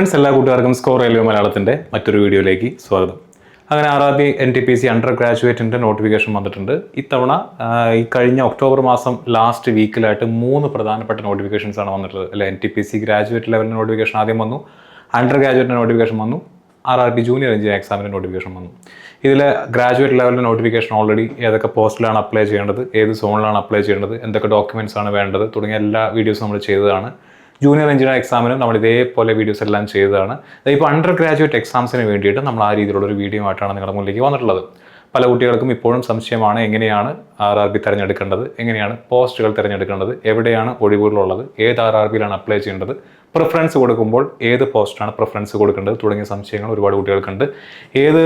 Friends, എല്ലാ കൂട്ടുകാർക്കും score railway മലയാളത്തിൻ്റെ മറ്റൊരു വീഡിയോയിലേക്ക് സ്വാഗതം. അങ്ങനെ RRB NTPC അണ്ടർ ഗ്രാജുവേറ്റിൻ്റെ നോട്ടിഫിക്കേഷൻ വന്നിട്ടുണ്ട്. ഇത്തവണ ഈ കഴിഞ്ഞ ഒക്ടോബർ മാസം ലാസ്റ്റ് വീക്കിലായിട്ട് 3 പ്രധാനപ്പെട്ട നോട്ടിഫിക്കേഷൻസ് ആണ് വന്നിട്ടുള്ളത്. അല്ലെ, NTPC ഗ്രാജുവേറ്റ് ലെവലിൻ്റെ നോട്ടിഫിക്കേഷൻ ആദ്യം വന്നു, അണ്ടർ ഗ്രാജുവേറ്റിൻ്റെ നോട്ടിഫിക്കേഷൻ വന്നു, RRB ജൂനിയർ എഞ്ചിനീയർ എക്സാമിൻ്റെ നോട്ടിഫിക്കേഷൻ വന്നു. ഇതിൽ ഗ്രാജുവേറ്റ് ലെവലിൻ്റെ നോട്ടിഫിക്കേഷൻ ഓൾറെഡി ഏതൊക്കെ പോസ്റ്റിലാണ് അപ്ലൈ ചെയ്യേണ്ടത്, ഏത് സോണിലാണ് അപ്ലൈ ചെയ്യേണ്ടത്, എന്തൊക്കെ ഡോക്യുമെൻറ്റ്സ് ആണ് വേണ്ടത് തുടങ്ങിയ എല്ലാ വീഡിയോസും നമ്മൾ ചെയ്തതാണ്. ജൂനിയർ എഞ്ചിനീയർ എക്സാമിനും നമ്മൾ ഇതേപോലെ വീഡിയോസ് എല്ലാം ചെയ്തതാണ്. ഇപ്പോൾ അണ്ടർ ഗ്രാജുവേറ്റ് എക്സാംസിന് വേണ്ടിയിട്ട് നമ്മൾ ആ രീതിയിലുള്ളൊരു വീഡിയോ ആയിട്ടാണ് നിങ്ങളുടെ മുന്നിലേക്ക് വന്നിട്ടുള്ളത്. പല കുട്ടികൾക്കും ഇപ്പോഴും സംശയമാണ്, എങ്ങനെയാണ് RRB തിരഞ്ഞെടുക്കേണ്ടത്, എങ്ങനെയാണ് പോസ്റ്റുകൾ തിരഞ്ഞെടുക്കേണ്ടത്, എവിടെയാണ് ഒഴിവുകളുള്ളത്, ഏത് RRBയിലാണ് അപ്ലൈ ചെയ്യേണ്ടത്, പ്രിഫറൻസ് കൊടുക്കുമ്പോൾ ഏത് പോസ്റ്റാണ് പ്രിഫറൻസ് കൊടുക്കേണ്ടത് തുടങ്ങിയ സംശയങ്ങൾ ഒരുപാട് കുട്ടികൾക്കുണ്ട്. ഏത്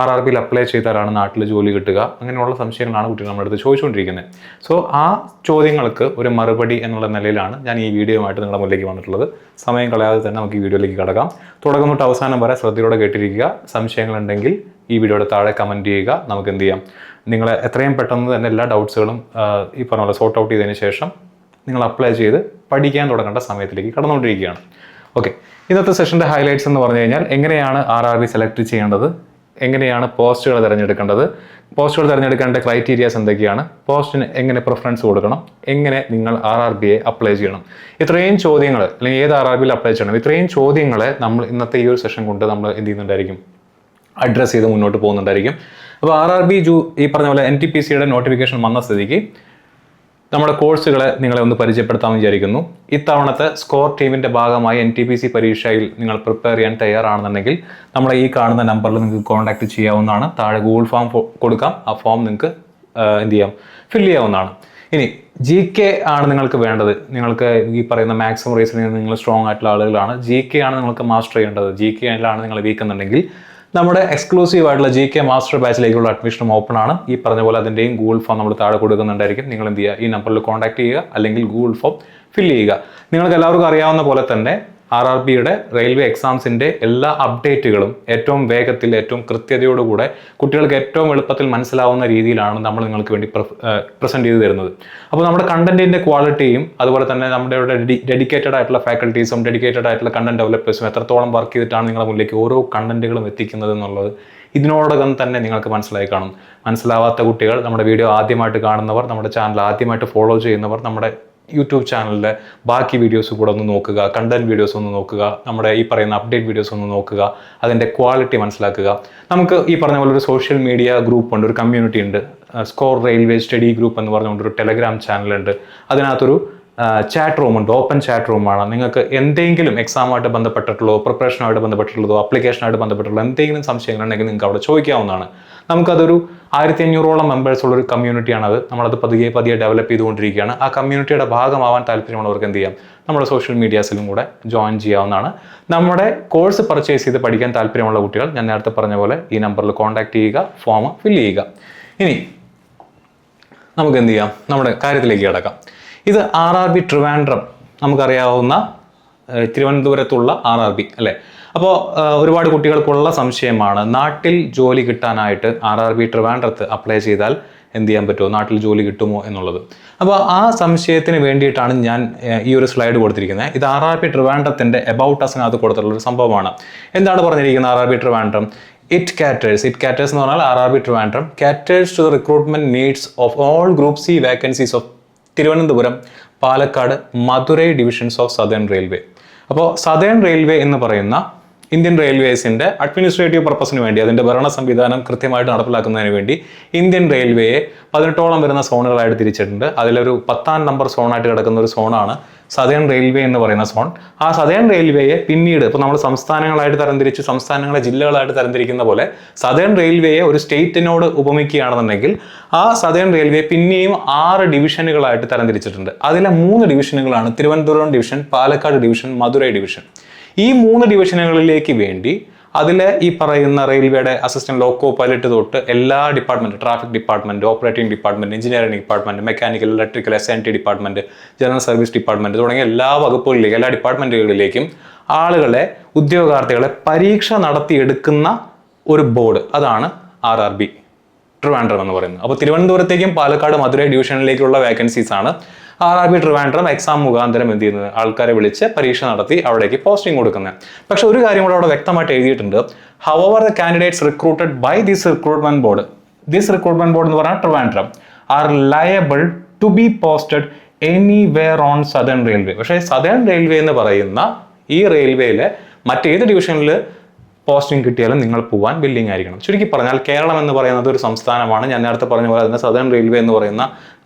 RRBയിൽ അപ്ലൈ ചെയ്താലാണ് നാട്ടിൽ ജോലി കിട്ടുക, അങ്ങനെയുള്ള സംശയങ്ങളാണ് കുട്ടികൾ നമ്മുടെ അടുത്ത് ചോദിച്ചുകൊണ്ടിരിക്കുന്നത്. സോ ആ ചോദ്യങ്ങൾക്ക് ഒരു മറുപടി എന്നുള്ള നിലയിലാണ് ഞാൻ ഈ വീഡിയോയുമായിട്ട് നിങ്ങളുടെ മുന്നിലേക്ക് വന്നിട്ടുള്ളത്. സമയം കളയാതെ തന്നെ നമുക്ക് ഈ വീഡിയോയിലേക്ക് കടക്കാം. തുടക്കം തൊട്ട് അവസാനം വരെ ശ്രദ്ധയോടെ കേട്ടിരിക്കുക. സംശയങ്ങളുണ്ടെങ്കിൽ ഈ വീഡിയോയുടെ താഴെ കമൻറ്റ് ചെയ്യുക. നമുക്ക് എന്ത് ചെയ്യാം, നിങ്ങളെ എത്രയും പെട്ടെന്ന് തന്നെ എല്ലാ ഡൗട്ട്സുകളും ഈ പറഞ്ഞ പോലെ സോർട്ട് ഔട്ട് ചെയ്തതിന് ശേഷം നിങ്ങൾ അപ്ലൈ ചെയ്ത് പഠിക്കാൻ തുടങ്ങേണ്ട സമയത്തിലേക്ക് കടന്നുകൊണ്ടിരിക്കുകയാണ്. ഓക്കെ, ഇന്നത്തെ സെഷൻ്റെ ഹൈലൈറ്റ്സ് എന്ന് പറഞ്ഞു കഴിഞ്ഞാൽ എങ്ങനെയാണ് RRB സെലക്ട് ചെയ്യേണ്ടത്, എങ്ങനെയാണ് പോസ്റ്റുകൾ തിരഞ്ഞെടുക്കേണ്ടത്, പോസ്റ്റുകൾ തിരഞ്ഞെടുക്കേണ്ട ക്രൈറ്റീരിയാസ് എന്തൊക്കെയാണ്, പോസ്റ്റിന് എങ്ങനെ പ്രിഫറൻസ് കൊടുക്കണം, എങ്ങനെ നിങ്ങൾ RRBയെ അപ്ലൈ ചെയ്യണം, ഇത്രയും ചോദ്യങ്ങൾ, അല്ലെങ്കിൽ ഏത് RRBയിൽ അപ്ലൈ ചെയ്യണം, ഇത്രയും ചോദ്യങ്ങളെ നമ്മൾ ഇന്നത്തെ ഈ ഒരു സെഷൻ കൊണ്ട് നമ്മൾ എന്ത് ചെയ്യുന്നുണ്ടായിരിക്കും, അഡ്രസ്സ് ചെയ്ത് മുന്നോട്ട് പോകുന്നുണ്ടായിരിക്കും. അപ്പോൾ RRB ഈ പറഞ്ഞ പോലെ NTPCയുടെ നോട്ടിഫിക്കേഷൻ വന്ന സ്ഥിതിക്ക് നമ്മുടെ കോഴ്സുകളെ നിങ്ങളെ ഒന്ന് പരിചയപ്പെടുത്താമെന്ന് വിചാരിക്കുന്നു. ഇത്തവണത്തെ സ്കോർ ടീമിൻ്റെ ഭാഗമായി NTPC പരീക്ഷയിൽ നിങ്ങൾ പ്രിപ്പയർ ചെയ്യാൻ തയ്യാറാണെന്നുണ്ടെങ്കിൽ നമ്മളെ ഈ കാണുന്ന നമ്പറിൽ നിങ്ങൾക്ക് കോൺടാക്ട് ചെയ്യാവുന്നതാണ്. താഴെ ഗൂഗിൾ ഫോം കൊടുക്കാം, ആ ഫോം നിങ്ങൾക്ക് എന്ത് ചെയ്യാം, ഫില്ല് ചെയ്യാവുന്നതാണ്. ഇനി GK ആണ് നിങ്ങൾക്ക് വേണ്ടത്. നിങ്ങൾക്ക് ഈ പറയുന്ന മാക്സിമം റീസണിങ് നിങ്ങൾ സ്ട്രോങ് ആയിട്ടുള്ള ആളുകളാണ്, GK ആണ് നിങ്ങൾക്ക് മാസ്റ്റർ ചെയ്യേണ്ടത്. GK യിലാണ് നിങ്ങൾ വീക്ക് എന്നുണ്ടെങ്കിൽ നമ്മുടെ എക്സ്ക്ലൂസീവ് ആയിട്ടുള്ള GK മാസ്റ്റർ ബാച്ചിലേക്കുള്ള അഡ്മിഷനും ഓപ്പൺ ആണ്. ഈ പറഞ്ഞ പോലെ അതിൻ്റെയും ഗൂഗിൾ ഫോം നമ്മൾ താഴെ കൊടുക്കുന്നുണ്ടായിരിക്കും. നിങ്ങൾ എന്ത് ചെയ്യുക, ഈ നമ്പറിൽ കോൺടാക്ട് ചെയ്യുക, അല്ലെങ്കിൽ ഗൂഗിൾ ഫോം ഫില്ല് ചെയ്യുക. നിങ്ങൾക്ക് എല്ലാവർക്കും അറിയാവുന്ന പോലെ തന്നെ RRBയുടെ റെയിൽവേ എക്സാംസിൻ്റെ എല്ലാ അപ്ഡേറ്റുകളും ഏറ്റവും വേഗത്തിൽ, ഏറ്റവും കൃത്യതയോടുകൂടെ കുട്ടികൾക്ക് ഏറ്റവും എളുപ്പത്തിൽ മനസ്സിലാവുന്ന രീതിയിലാണ് നമ്മൾ നിങ്ങൾക്ക് വേണ്ടി പ്രസൻറ്റ് ചെയ്ത് തരുന്നത്. അപ്പോൾ നമ്മുടെ കണ്ടന്റിൻ്റെ ക്വാളിറ്റിയും അതുപോലെ തന്നെ നമ്മുടെ ഡെഡിക്കേറ്റഡ് ആയിട്ടുള്ള ഫാക്കൽറ്റീസും ഡെഡിക്കേറ്റഡ് ആയിട്ടുള്ള കണ്ടന്റ് ഡെവലപ്പേഴ്സും എത്രത്തോളം വർക്ക് ചെയ്തിട്ടാണ് നിങ്ങളുടെ മുന്നിലേക്ക് ഓരോ കണ്ടന്റുകളും എത്തിക്കുന്നത് എന്നുള്ളത് ഇതിനോടകം തന്നെ നിങ്ങൾക്ക് മനസ്സിലായി കാണും. മനസ്സിലാവാത്ത കുട്ടികൾ, നമ്മുടെ വീഡിയോ ആദ്യമായിട്ട് കാണുന്നവർ, നമ്മുടെ ചാനൽ ആദ്യമായിട്ട് ഫോളോ ചെയ്യുന്നവർ നമ്മുടെ യൂട്യൂബ് ചാനലിലെ ബാക്കി വീഡിയോസ് കൂടെ ഒന്ന് നോക്കുക, കണ്ടന്റ് വീഡിയോസ് ഒന്ന് നോക്കുക, നമ്മുടെ ഈ പറയുന്ന അപ്ഡേറ്റ് വീഡിയോസ് ഒന്ന് നോക്കുക, അതിൻ്റെ ക്വാളിറ്റി മനസ്സിലാക്കുക. നമുക്ക് ഈ പറഞ്ഞ പോലെ ഒരു സോഷ്യൽ മീഡിയ ഗ്രൂപ്പ് ഉണ്ട്, ഒരു കമ്മ്യൂണിറ്റി ഉണ്ട്, സ്കോർ റെയിൽവേ സ്റ്റഡി ഗ്രൂപ്പ് എന്ന് പറഞ്ഞുകൊണ്ട് ഒരു ടെലഗ്രാം ചാനലുണ്ട്. അതിനകത്തൊരു ചാറ്റ് റൂമുണ്ട്, ഓപ്പൺ ചാറ്റ് റൂമാണ്. നിങ്ങൾക്ക് എന്തെങ്കിലും എക്സാമുമായിട്ട് ബന്ധപ്പെട്ടിട്ടുള്ളതോ പ്രിപ്പറേഷനുമായിട്ട് ബന്ധപ്പെട്ടിട്ടുള്ളതോ അപ്ലിക്കേഷനായിട്ട് ബന്ധപ്പെട്ടുള്ള എന്തെങ്കിലും സംശയങ്ങളുണ്ടെങ്കിൽ നിങ്ങൾക്ക് അവിടെ ചോദിക്കാവുന്നതാണ്. നമുക്കതൊരു 1500ഓളം മെമ്പേഴ്സുള്ളൊരു കമ്മ്യൂണിറ്റിയാണത്. നമ്മളത് പതിയെ ഡെവലപ്പ് ചെയ്തുകൊണ്ടിരിക്കുകയാണ്. ആ കമ്മ്യൂണിറ്റിയുടെ ഭാഗമാവാൻ താല്പര്യമുള്ളവർക്ക് എന്ത് ചെയ്യാം, നമ്മുടെ സോഷ്യൽ മീഡിയാസിലും കൂടെ ജോയിൻ ചെയ്യാവുന്നതാണ്. നമ്മുടെ കോഴ്സ് പർച്ചേസ് ചെയ്ത് പഠിക്കാൻ താല്പര്യമുള്ള കുട്ടികൾ ഞാൻ നേരത്തെ പറഞ്ഞ പോലെ ഈ നമ്പറിൽ കോൺടാക്ട് ചെയ്യുക, ഫോം ഫില്ല് ചെയ്യുക. ഇനി നമുക്ക് എന്ത് ചെയ്യാം, നമ്മുടെ കാര്യത്തിലേക്ക് കിടക്കാം. ഇത് RRB ട്രിവാൻഡ്രം, നമുക്കറിയാവുന്ന തിരുവനന്തപുരത്തുള്ള RRB അല്ലേ. അപ്പോൾ ഒരുപാട് കുട്ടികൾക്കുള്ള സംശയമാണ്, നാട്ടിൽ ജോലി കിട്ടാനായിട്ട് RRB ട്രിവാൻഡ്രത്ത് അപ്ലൈ ചെയ്താൽ എന്ത് ചെയ്യാൻ പറ്റുമോ, നാട്ടിൽ ജോലി കിട്ടുമോ എന്നുള്ളത്. അപ്പോൾ ആ സംശയത്തിന് വേണ്ടിയിട്ടാണ് ഞാൻ ഈ ഒരു സ്ലൈഡ് കൊടുത്തിരിക്കുന്നത്. ഇത് RRB ട്രിവാൻഡ്രത്തിൻ്റെ എബൌട്ട് അസിനകത്ത് കൊടുത്തിട്ടുള്ള ഒരു സംഭവമാണ്. എന്താണ് പറഞ്ഞിരിക്കുന്നത്, RRB ട്രിവാൻഡ്രം ഇറ്റ് കാറ്റേഴ്സ് എന്ന് പറഞ്ഞാൽ RRB Trivandrum caters to the recruitment needs of all group C vacancies of Thiruvananthapuram, Palakkad, Madurai divisions of southern railway. അപ്പോൾ സദേൺ റെയിൽവേ എന്ന് പറയുന്ന ഇന്ത്യൻ റെയിൽവേസിൻ്റെ അഡ്മിനിസ്ട്രേറ്റീവ് പർപ്പസിന് വേണ്ടി, അതിൻ്റെ ഭരണ സംവിധാനം കൃത്യമായിട്ട് നടപ്പിലാക്കുന്നതിന് വേണ്ടി ഇന്ത്യൻ റെയിൽവേയെ 18ഓളം വരുന്ന സോണുകളായിട്ട് തിരിച്ചിട്ടുണ്ട്. അതിലൊരു 10ാം നമ്പർ സോണായിട്ട് കിടക്കുന്ന ഒരു സോണാണ് സദേൺ റെയിൽവേ എന്ന് പറയുന്ന സോൺ. ആ സദേൺ റെയിൽവേയെ പിന്നീട് ഇപ്പോൾ നമ്മൾ സംസ്ഥാനങ്ങളായിട്ട് തരംതിരിച്ച് സംസ്ഥാനങ്ങളെ ജില്ലകളായിട്ട് തരംതിരിക്കുന്ന പോലെ സദേൺ റെയിൽവേയെ ഒരു സ്റ്റേറ്റിനോട് ഉപമിക്കുകയാണെന്നുണ്ടെങ്കിൽ ആ സദേൺ റെയിൽവേ പിന്നെയും 6 ഡിവിഷനുകളായിട്ട് തരംതിരിച്ചിട്ടുണ്ട്. അതിലെ 3 ഡിവിഷനുകളാണ് Thiruvananthapuram division, Palakkad division, Madurai division. ഈ 3 ഡിവിഷനുകളിലേക്ക് വേണ്ടി അതിൽ ഈ പറയുന്ന റെയിൽവേയുടെ അസിസ്റ്റന്റ് ലോക്കോ പൈലറ്റ് തൊട്ട് എല്ലാ department, traffic department, operating department, engineering department, mechanical, electrical, SNT department, general service department തുടങ്ങിയ എല്ലാ വകുപ്പുകളിലേക്കും, എല്ലാ ഡിപ്പാർട്ട്മെന്റുകളിലേക്കും ആളുകളെ, ഉദ്യോഗാർത്ഥികളെ പരീക്ഷ നടത്തിയെടുക്കുന്ന ഒരു ബോർഡ്, അതാണ് RRB. ട്രിവാൻഡ്രം എന്ന് പറയുന്നത്. അപ്പോൾ തിരുവനന്തപുരത്തേക്കും പാലക്കാട് മധുരൈ ഡിവിഷനിലേക്കുള്ള വേക്കൻസീസ് ആണ് RRB ട്രിവാൻഡ്രം എക്സാം മുഖാന്തരം എന്ത് ചെയ്യുന്നത്, ആൾക്കാരെ വിളിച്ച് പരീക്ഷ നടത്തി അവിടേക്ക് പോസ്റ്റിംഗ് കൊടുക്കുന്നത്. പക്ഷെ ഒരു കാര്യം കൂടെ അവിടെ വ്യക്തമായിട്ട് എഴുതിയിട്ടുണ്ട്. However the candidates recruited by this recruitment board എന്ന് പറഞ്ഞാൽ Trivandrum are liable to be posted anywhere on southern railway. പക്ഷേ സദേൺ റെയിൽവേ എന്ന് പറയുന്ന ഈ റെയിൽവേയിലെ മറ്റേത് ഡിവിഷനിൽ പോസ്റ്റിംഗ് കിട്ടിയാലും നിങ്ങൾ പോകാൻ വില്ലിങ് ആയിരിക്കണം. ചുരുക്കി പറഞ്ഞാൽ കേരളം എന്ന് പറയുന്നത് ഒരു സംസ്ഥാനമാണ്. ഞാൻ നേരത്തെ പറഞ്ഞ പോലെ തന്നെ സദേൺ റെയിൽവേ എന്ന് പറയുന്ന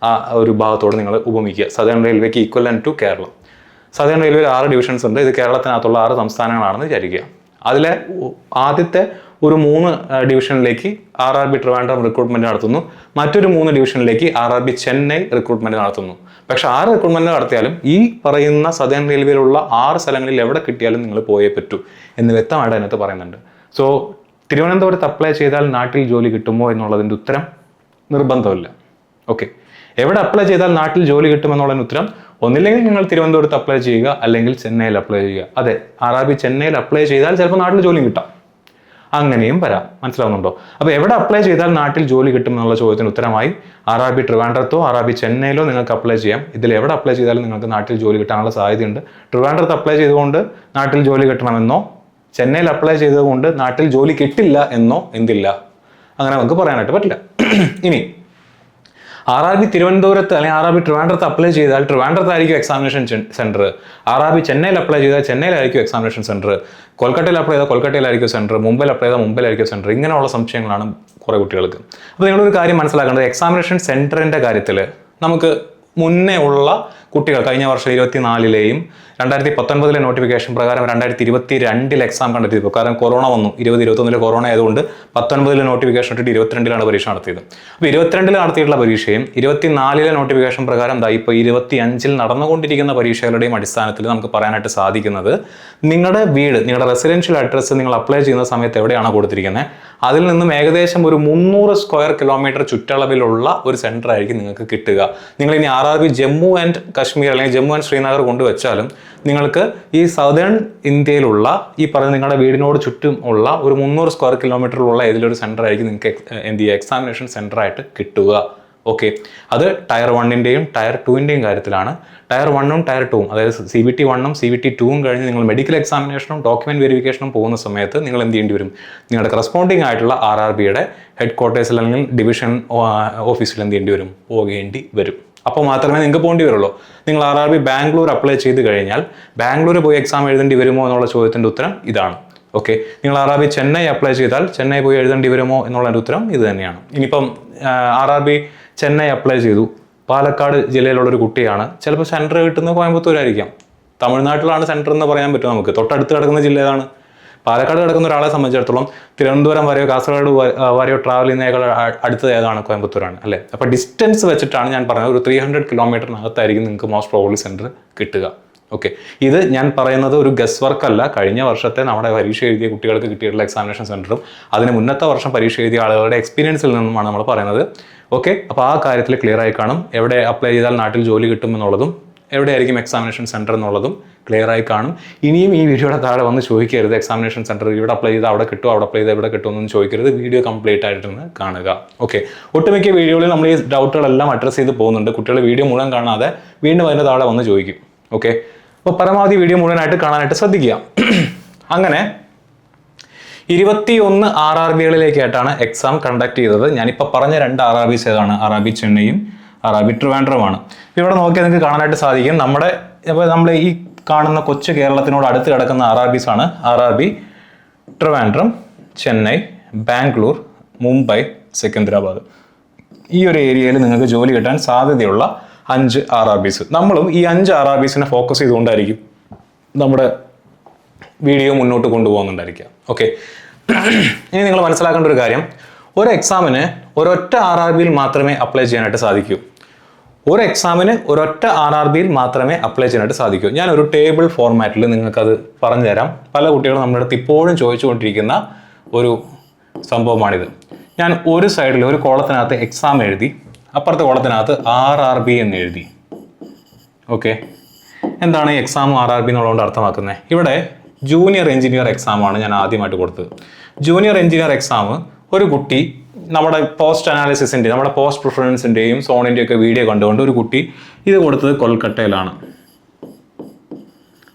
ഒരു ഭാഗത്തോട് നിങ്ങൾ ഉപമിക്കുക. സദേൺ റെയിൽവേക്ക് ഈക്വലന്റ് ടു കേരളം. സദേൺ റെയിൽവേയിൽ 6 ഡിവിഷൻസ് ഉണ്ട്. ഇത് കേരളത്തിനകത്തുള്ള 6 സംസ്ഥാനങ്ങളാണെന്ന് വിചാരിക്കുക. അതിലെ ആദ്യത്തെ ഒരു 3 ഡിവിഷനിലേക്ക് RRB ട്രിവാൻഡ്രം റിക്രൂട്ട്മെന്റ് നടത്തുന്നു. മറ്റൊരു 3 ഡിവിഷനിലേക്ക് RRB ചെന്നൈ റിക്രൂട്ട്മെന്റ് നടത്തുന്നു. പക്ഷെ 6 റിക്രൂട്ട്മെന്റ് നടത്തിയാലും ഈ പറയുന്ന സദേൺ റെയിൽവേയിലുള്ള 6 സ്ഥലങ്ങളിൽ എവിടെ കിട്ടിയാലും നിങ്ങൾ പോയേ പറ്റൂ എന്ന് വ്യക്തമായിട്ട് അതിനകത്ത് പറയുന്നുണ്ട്. സോ തിരുവനന്തപുരത്ത് അപ്ലൈ ചെയ്താൽ നാട്ടിൽ ജോലി കിട്ടുമോ എന്നുള്ളതിൻ്റെ ഉത്തരം നിർബന്ധമില്ല. ഓക്കെ, എവിടെ അപ്ലൈ ചെയ്താൽ നാട്ടിൽ ജോലി കിട്ടുമെന്നുള്ളതിന് ഉത്തരം ഒന്നില്ലെങ്കിൽ നിങ്ങൾ തിരുവനന്തപുരത്ത് അപ്ലൈ ചെയ്യുക, അല്ലെങ്കിൽ ചെന്നൈയിൽ അപ്ലൈ ചെയ്യുക. അതെ, RRB ചെന്നൈയിൽ അപ്ലൈ ചെയ്താൽ ചിലപ്പോൾ നാട്ടിൽ ജോലി കിട്ടാം, അങ്ങനെയും വരാം. മനസ്സിലാവുന്നുണ്ടോ? അപ്പോൾ എവിടെ അപ്ലൈ ചെയ്താൽ നാട്ടിൽ ജോലി കിട്ടുമെന്നുള്ള ചോദ്യത്തിന് ഉത്തരമായി RRB ട്രിവാൻഡ്രത്തോ RRB ചെന്നൈയിലോ നിങ്ങൾക്ക് അപ്ലൈ ചെയ്യാം. ഇതിൽ എവിടെ അപ്ലൈ ചെയ്താലും നിങ്ങൾക്ക് നാട്ടിൽ ജോലി കിട്ടാനുള്ള സാധ്യതയുണ്ട്. ട്രിവാൻഡ്രത്ത് അപ്ലൈ ചെയ്തുകൊണ്ട് നാട്ടിൽ ജോലി കിട്ടണമെന്നോ ചെന്നൈയിൽ അപ്ലൈ ചെയ്തുകൊണ്ട് നാട്ടിൽ ജോലി കിട്ടില്ല എന്നോ എന്തില്ല, അങ്ങനെ നമുക്ക് പറയാനായിട്ട് പറ്റില്ല. ഇനി RRB തിരുവനന്തപുരത്ത് അല്ലെങ്കിൽ RRB ട്രിവാൻഡ്രത്ത് അപ്ലൈ ചെയ്താൽ ട്രിവാൻഡ്രത്തായിരിക്കും എക്സാമിനേഷൻ സെന്റർ. RRB ചെന്നൈയിൽ അപ്ലൈ ചെയ്താൽ ചെന്നൈയിലായിരിക്കും എക്സാമിനേഷൻ സെന്റർ. കൊൽക്കട്ടയിൽ അപ്ലൈ ചെയ്താൽ കൊൽക്കട്ടയിലായിരിക്കും സെന്റർ. മുംബൈയിൽ അപ്ലൈ ചെയ്താൽ മുംബൈയിലായിരിക്കും സെന്റർ. ഇങ്ങനെയുള്ള സംശയങ്ങളാണ് കുറേ കുട്ടികൾക്ക്. അപ്പോൾ നിങ്ങളൊരു കാര്യം മനസ്സിലാക്കേണ്ടത്, എക്സാമിനേഷൻ സെന്ററിന്റെ കാര്യത്തിൽ നമുക്ക് മുന്നേ ഉള്ള കുട്ടികൾ കഴിഞ്ഞ വർഷം 24-ലെയും 2019-ലെ നോട്ടിഫിക്കേഷൻ പ്രകാരം 2022-ൽ എക്സാം കണ്ടക്ട് ചെയ്തു. കാരണം കൊറോണ വന്നു. 2021-ലെ കൊറോണ ആയതുകൊണ്ട് 19-ലെ നോട്ടിഫിക്കേഷൻ ഇട്ടിട്ട് 22-ലാണ് പരീക്ഷ നടത്തിയത്. അപ്പോൾ 22-ൽ നടത്തിയിട്ടുള്ള പരീക്ഷയും 24-ലെ നോട്ടിഫിക്കേഷൻ പ്രകാരം ഇപ്പോൾ 25-ൽ നടന്നുകൊണ്ടിരിക്കുന്ന പരീക്ഷകളുടെയും അടിസ്ഥാനത്തിൽ നമുക്ക് പറയാനായിട്ട് സാധിക്കുന്നത്, നിങ്ങളുടെ വീട്, നിങ്ങളുടെ റെസിഡൻഷ്യൽ അഡ്രസ്സ് നിങ്ങൾ അപ്ലൈ ചെയ്യുന്ന സമയത്ത് എവിടെയാണോ കൊടുത്തിരിക്കുന്നത് അതിൽ നിന്നും ഏകദേശം ഒരു 300 സ്ക്വയർ കിലോമീറ്റർ ചുറ്റളവിലുള്ള ഒരു സെന്റർ ആയിരിക്കും നിങ്ങൾക്ക് കിട്ടുക. നിങ്ങൾ ഇനി RRB ജമ്മു ആൻഡ് കശ്മീർ അല്ലെങ്കിൽ ജമ്മു ആൻഡ് ശ്രീനഗർ കൊണ്ടുവച്ചാലും നിങ്ങൾക്ക് ഈ സദേൺ ഇന്ത്യയിലുള്ള ഈ പറഞ്ഞ നിങ്ങളുടെ വീടിനോട് ചുറ്റും ഉള്ള ഒരു 300 സ്ക്വയർ കിലോമീറ്ററിലുള്ള ഏതിലൊരു സെന്റർ ആയിരിക്കും നിങ്ങൾക്ക് എന്ത് ചെയ്യുക, എക്സാമിനേഷൻ സെന്റർ ആയിട്ട് കിട്ടുക. ഓക്കെ, അത് ടയർ 1-ൻ്റെയും ടയർ 2-ൻ്റെയും കാര്യത്തിലാണ്. ടയർ 1-ഉം ടയർ 2-ഉം, അതായത് CBT 1-ഉം CBT 2-ഉം കഴിഞ്ഞ് നിങ്ങൾ മെഡിക്കൽ എക്സാമിനേഷനും ഡോക്യുമെന്റ് വെരിഫിക്കേഷനും പോകുന്ന സമയത്ത് നിങ്ങൾ എന്ത് ചെയ്യേണ്ടി വരും, നിങ്ങളുടെ കറസ്പോണ്ടിങ് ആയിട്ടുള്ള RRBയുടെ ഹെഡ് ക്വാർട്ടേഴ്സിൽ അല്ലെങ്കിൽ ഡിവിഷൻ ഓഫീസിൽ എന്ത് ചെയ്യേണ്ടി വരും, പോകേണ്ടി വരും. അപ്പോൾ മാത്രമേ നിങ്ങൾക്ക് പോകേണ്ടി വരുള്ളൂ. നിങ്ങൾ RRB ബാംഗ്ലൂർ അപ്ലൈ ചെയ്ത് കഴിഞ്ഞാൽ ബാംഗ്ലൂർ പോയി എക്സാം എഴുതേണ്ടി വരുമോ എന്നുള്ള ചോദ്യത്തിൻ്റെ ഉത്തരം ഇതാണ്. ഓക്കെ, നിങ്ങൾ RRB ചെന്നൈ അപ്ലൈ ചെയ്താൽ ചെന്നൈ പോയി എഴുതേണ്ടി വരുമോ എന്നുള്ളതിൻ്റെ ഉത്തരം ഇത് തന്നെയാണ്. ഇനിയിപ്പം RRB ചെന്നൈ അപ്ലൈ ചെയ്തു, പാലക്കാട് ജില്ലയിലുള്ള ഒരു കുട്ടിയാണ്, ചിലപ്പോൾ സെൻറ്റർ കിട്ടുന്നത് കോയമ്പത്തൂരായിരിക്കാം. തമിഴ്നാട്ടിലാണ് സെൻറ്റർ എന്ന് പറയാൻ പറ്റും നമുക്ക്. തൊട്ടടുത്ത് കിടക്കുന്ന ജില്ല ഏതാണ്? പാലക്കാട് കിടക്കുന്ന ഒരാളെ സംബന്ധിച്ചിടത്തോളം തിരുവനന്തപുരം വരെയോ കാസർഗോഡ് വരെയോ ട്രാവൽ ചെയ്യുന്നതിനേക്കാൾ അടുത്തത് ഏതാണ്? കോയമ്പത്തൂരാണ് അല്ലേ? അപ്പോൾ ഡിസ്റ്റൻസ് വെച്ചിട്ടാണ് ഞാൻ പറഞ്ഞത്, ഒരു 300 കിലോമീറ്ററിനകത്തായിരിക്കും നിങ്ങൾക്ക് മോസ്റ്റ് പ്രോബബ്ലി സെൻറ്റർ കിട്ടുക. ഓക്കെ, ഇത് ഞാൻ പറയുന്നത് ഒരു ഗസ് വർക്ക് അല്ല. കഴിഞ്ഞ വർഷത്തെ നമ്മുടെ പരീക്ഷ എഴുതിയ കുട്ടികൾക്ക് കിട്ടിയിട്ടുള്ള എക്സാമിനേഷൻ സെൻറ്ററും അതിന് മുന്നത്തെ വർഷം പരീക്ഷ എഴുതിയ ആളുകളുടെ എക്സ്പീരിയൻസിൽ നിന്നുമാണ് നമ്മൾ പറയുന്നത്. ഓക്കെ, അപ്പോൾ ആ കാര്യത്തിൽ ക്ലിയർ ആയി കാണും. എവിടെ അപ്ലൈ ചെയ്താൽ നാട്ടിൽ ജോലി കിട്ടുമെന്നുള്ളതും എവിടെയായിരിക്കും എക്സാമിനേഷൻ സെൻറ്റർ എന്നുള്ളതും ക്ലിയർ ആയി കാണും. ഇനിയും ഈ വീഡിയോയുടെ താഴെ വന്ന് ചോദിക്കരുത്, എക്സാമിനേഷൻ സെൻറ്റർ ഇവിടെ അപ്ലൈ ചെയ്താൽ അവിടെ കിട്ടുമോ, അവിടെ അപ്ലൈ ചെയ്താൽ ഇവിടെ കിട്ടുമെന്നൊന്നും ചോദിക്കരുത്. വീഡിയോ കംപ്ലീറ്റ് ആയിട്ടൊന്ന് കാണുക. ഓക്കെ, ഒട്ടുമിക്ക വീഡിയോയിൽ നമ്മൾ ഈ ഡൗട്ടുകളെല്ലാം അഡ്രസ്സ് ചെയ്ത് പോകുന്നുണ്ട്. കുട്ടികൾ വീഡിയോ മുഴുവൻ കാണാതെ വീണ്ടും അതിൻ്റെ താഴെ വന്ന് ചോദിക്കും. ഓക്കെ, അപ്പോൾ പരമാവധി വീഡിയോ മുഴുവനായിട്ട് കാണാനായിട്ട് ശ്രദ്ധിക്കുക. അങ്ങനെ 21 RRBകളിലേക്കായിട്ടാണ് എക്സാം കണ്ടക്ട് ചെയ്തത്. ഞാനിപ്പോൾ പറഞ്ഞ 2 RRBs ഏതാണ്? RRB ചെന്നൈയും RRB ട്രിവാൻഡ്രമാണ്. ഇവിടെ നോക്കിയാൽ നിങ്ങൾക്ക് കാണാനായിട്ട് സാധിക്കും, നമ്മൾ ഈ കാണുന്ന കൊച്ചു കേരളത്തിനോട് അടുത്ത് കിടക്കുന്ന RRBs ആണ് RRB ട്രിവാൻഡ്രം, ചെന്നൈ, ബാംഗ്ലൂർ, മുംബൈ, സെക്കന്ദരാബാദ്. ഈ ഒരു ഏരിയയിൽ നിങ്ങൾക്ക് ജോലി കിട്ടാൻ സാധ്യതയുള്ള 5 RRBs. നമ്മളും ഈ 5 RRBസിനെ ഫോക്കസ് ചെയ്തുകൊണ്ടായിരിക്കും നമ്മുടെ വീഡിയോ മുന്നോട്ട് കൊണ്ടുപോകുന്നുണ്ടായിരിക്കുക. ഓക്കെ, ഇനി നിങ്ങൾ മനസ്സിലാക്കേണ്ട ഒരു കാര്യം, ഒരു എക്സാമിന് ഒരൊറ്റ RRBയിൽ മാത്രമേ അപ്ലൈ ചെയ്യാനായിട്ട് സാധിക്കൂ. ഒരു എക്സാമിന് ഒരൊറ്റ RRBയിൽ മാത്രമേ അപ്ലൈ ചെയ്യാനായിട്ട് സാധിക്കൂ. ഞാനൊരു ടേബിൾ ഫോർമാറ്റിൽ നിങ്ങൾക്കത് പറഞ്ഞു തരാം. പല കുട്ടികളും നമ്മുടെ അടുത്ത് ഇപ്പോഴും ചോദിച്ചുകൊണ്ടിരിക്കുന്ന ഒരു സംഭവമാണിത്. ഞാൻ ഒരു സൈഡിൽ ഒരു കോളത്തിനകത്ത് എക്സാം എഴുതി, അപ്പുറത്തെ കോളത്തിനകത്ത് RRB എന്ന് എഴുതി. ഓക്കെ, എന്താണ് ഈ എക്സാം RRB എന്നുള്ളതുകൊണ്ട് അർത്ഥമാക്കുന്നത്? ഇവിടെ ജൂനിയർ എഞ്ചിനീയർ എക്സാമാണ് ഞാൻ ആദ്യമായിട്ട് കൊടുത്തത്. ജൂനിയർ എഞ്ചിനീയർ എക്സാം ഒരു കുട്ടി നമ്മുടെ പോസ്റ്റ് അനാലിസിസിൻ്റെ, നമ്മുടെ പോസ്റ്റ് പ്രിഫറൻസിൻ്റെയും സോണിൻ്റെയും ഒക്കെ വീഡിയോ കണ്ടുകൊണ്ട് ഒരു കുട്ടി ഇത് കൊടുത്തത് കൊൽക്കട്ടയിലാണ്.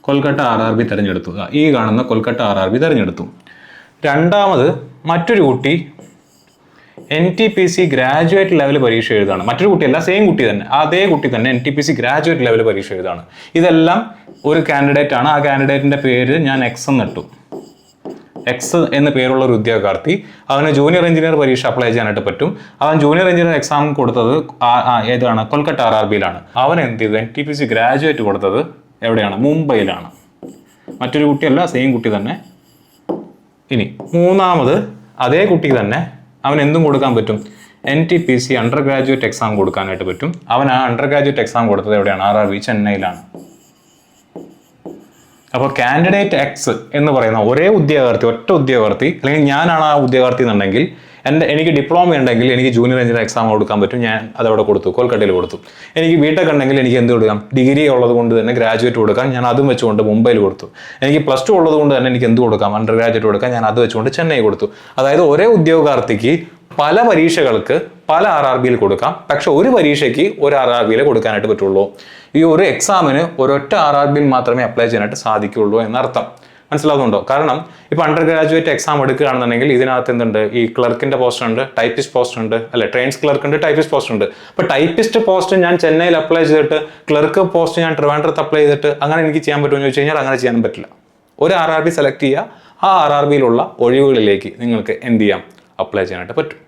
കൊൽക്കട്ട RRB തിരഞ്ഞെടുത്തു. ഈ കാണുന്ന കൊൽക്കട്ട RRB തിരഞ്ഞെടുത്തു. രണ്ടാമത് മറ്റൊരു കുട്ടി NTPC ഗ്രാജുവേറ്റ് ലെവൽ പരീക്ഷ എഴുതാണ്. മറ്റൊരു കുട്ടിയല്ല, സെയിം കുട്ടി തന്നെ, അതേ കുട്ടി തന്നെ NTPC ഗ്രാജുവേറ്റ് ലെവൽ പരീക്ഷ എഴുതാണ്. ഇതെല്ലാം ഒരു കാൻഡിഡേറ്റ് ആണ്. ആ കാൻഡിഡേറ്റിൻ്റെ പേര് ഞാൻ എക്സ് എന്നിട്ടു. എക്സ് എന്ന് പേരുള്ള ഒരു ഉദ്യോഗാർത്ഥി, അവന് ജൂനിയർ എഞ്ചിനീയർ പരീക്ഷ അപ്ലൈ ചെയ്യാനായിട്ട് പറ്റും. അവൻ ജൂനിയർ എഞ്ചിനീയർ എക്സാം കൊടുത്തത് ഏതാണ്? കൊൽക്കട്ട RRBയിലാണ്. അവൻ എന്ത് ചെയ്തു? NTPC ഗ്രാജുവേറ്റ് കൊടുത്തത് എവിടെയാണ്? മുംബൈയിലാണ്. മറ്റൊരു കുട്ടിയല്ല, സെയിം കുട്ടി തന്നെ. ഇനി മൂന്നാമത് അതേ കുട്ടി തന്നെ അവൻ എന്തും കൊടുക്കാൻ പറ്റും? NTPC അണ്ടർ ഗ്രാജുവേറ്റ് എക്സാം കൊടുക്കാനായിട്ട് പറ്റും. അവൻ ആ അണ്ടർ ഗ്രാജുവേറ്റ് എക്സാം കൊടുത്തത് എവിടെയാണ്? RRB ചെന്നൈയിലാണ്. അപ്പോൾ കാൻഡിഡേറ്റ് എക്സ് എന്ന് പറയുന്ന ഒരേ ഉദ്യോഗാർത്ഥി, ഒറ്റ ഉദ്യോഗാർത്ഥി, അല്ലെങ്കിൽ ഞാനാണ് ആ ഉദ്യോഗാർത്ഥി എന്നുണ്ടെങ്കിൽ, എനിക്ക് ഡിപ്ലോമ ഉണ്ടെങ്കിൽ എനിക്ക് ജൂനിയർ എഞ്ചിനീയർ എക്സാം കൊടുക്കാൻ പറ്റും. ഞാൻ അതവിടെ കൊടുത്തു, കൊൽക്കട്ടയിൽ കൊടുത്തു. എനിക്ക് ബിടെക് ഉണ്ടെങ്കിൽ എനിക്ക് എന്ത് കൊടുക്കാം? ഡിഗ്രി ഉള്ളത് കൊണ്ട് തന്നെ ഗ്രാജുവേറ്റ് കൊടുക്കാം, ഞാൻ അതും വെച്ചുകൊണ്ട് മുംബൈയിൽ കൊടുത്തു. എനിക്ക് +2 ഉള്ളത് കൊണ്ട് തന്നെ എനിക്ക് എന്ത് കൊടുക്കാം? അണ്ടർ ഗ്രാജുവേറ്റ് കൊടുക്കാം, ഞാൻ അത് വെച്ചുകൊണ്ട് ചെന്നൈ കൊടുത്തു. അതായത് ഒരേ ഉദ്യോഗാർത്ഥിക്ക് പല പരീക്ഷകൾക്ക് പല RRBയിൽ കൊടുക്കാം, പക്ഷെ ഒരു പരീക്ഷയ്ക്ക് ഒരു RRBയിൽ കൊടുക്കാനായിട്ട് പറ്റുള്ളൂ. ഈ ഒരു എക്സാമിന് ഒരൊറ്റ RRBയിൽ മാത്രമേ അപ്ലൈ ചെയ്യാനായിട്ട് സാധിക്കുകയുള്ളൂ എന്നർത്ഥം. മനസ്സിലാവുന്നുണ്ടോ? കാരണം ഇപ്പോൾ അണ്ടർ ഗ്രാജുവേറ്റ് എക്സാം എടുക്കുകയാണെന്നുണ്ടെങ്കിൽ ഇതിനകത്ത് എന്തുണ്ട്? ഈ ക്ലർക്കിന്റെ പോസ്റ്റ് ഉണ്ട്, ടൈപ്പിസ്റ്റ് പോസ്റ്റ് ഉണ്ട്, അല്ലെ, ട്രെയിൻസ് ക്ലർക്ക് ഉണ്ട്, ടൈപ്പിസ്റ്റ് പോസ്റ്റ് ഉണ്ട്. അപ്പോൾ ടൈപ്പിസ്റ്റ് പോസ്റ്റ് ഞാൻ ചെന്നൈയിൽ അപ്ലൈ ചെയ്തിട്ട് ക്ലർക്ക് പോസ്റ്റ് ഞാൻ ട്രിവാൻഡ്രത്ത് അപ്ലൈ ചെയ്തിട്ട് അങ്ങനെ എനിക്ക് ചെയ്യാൻ പറ്റുമെന്ന് ചോദിച്ചു കഴിഞ്ഞാൽ അങ്ങനെ ചെയ്യാൻ പറ്റില്ല. ഒരു RRB സെലക്ട് ചെയ്യുക, ആ RRBയിലുള്ള ഒഴിവുകളിലേക്ക് നിങ്ങൾക്ക് എന്ത് ചെയ്യാം? അപ്ലൈ ചെയ്യാനായിട്ട് പറ്റും.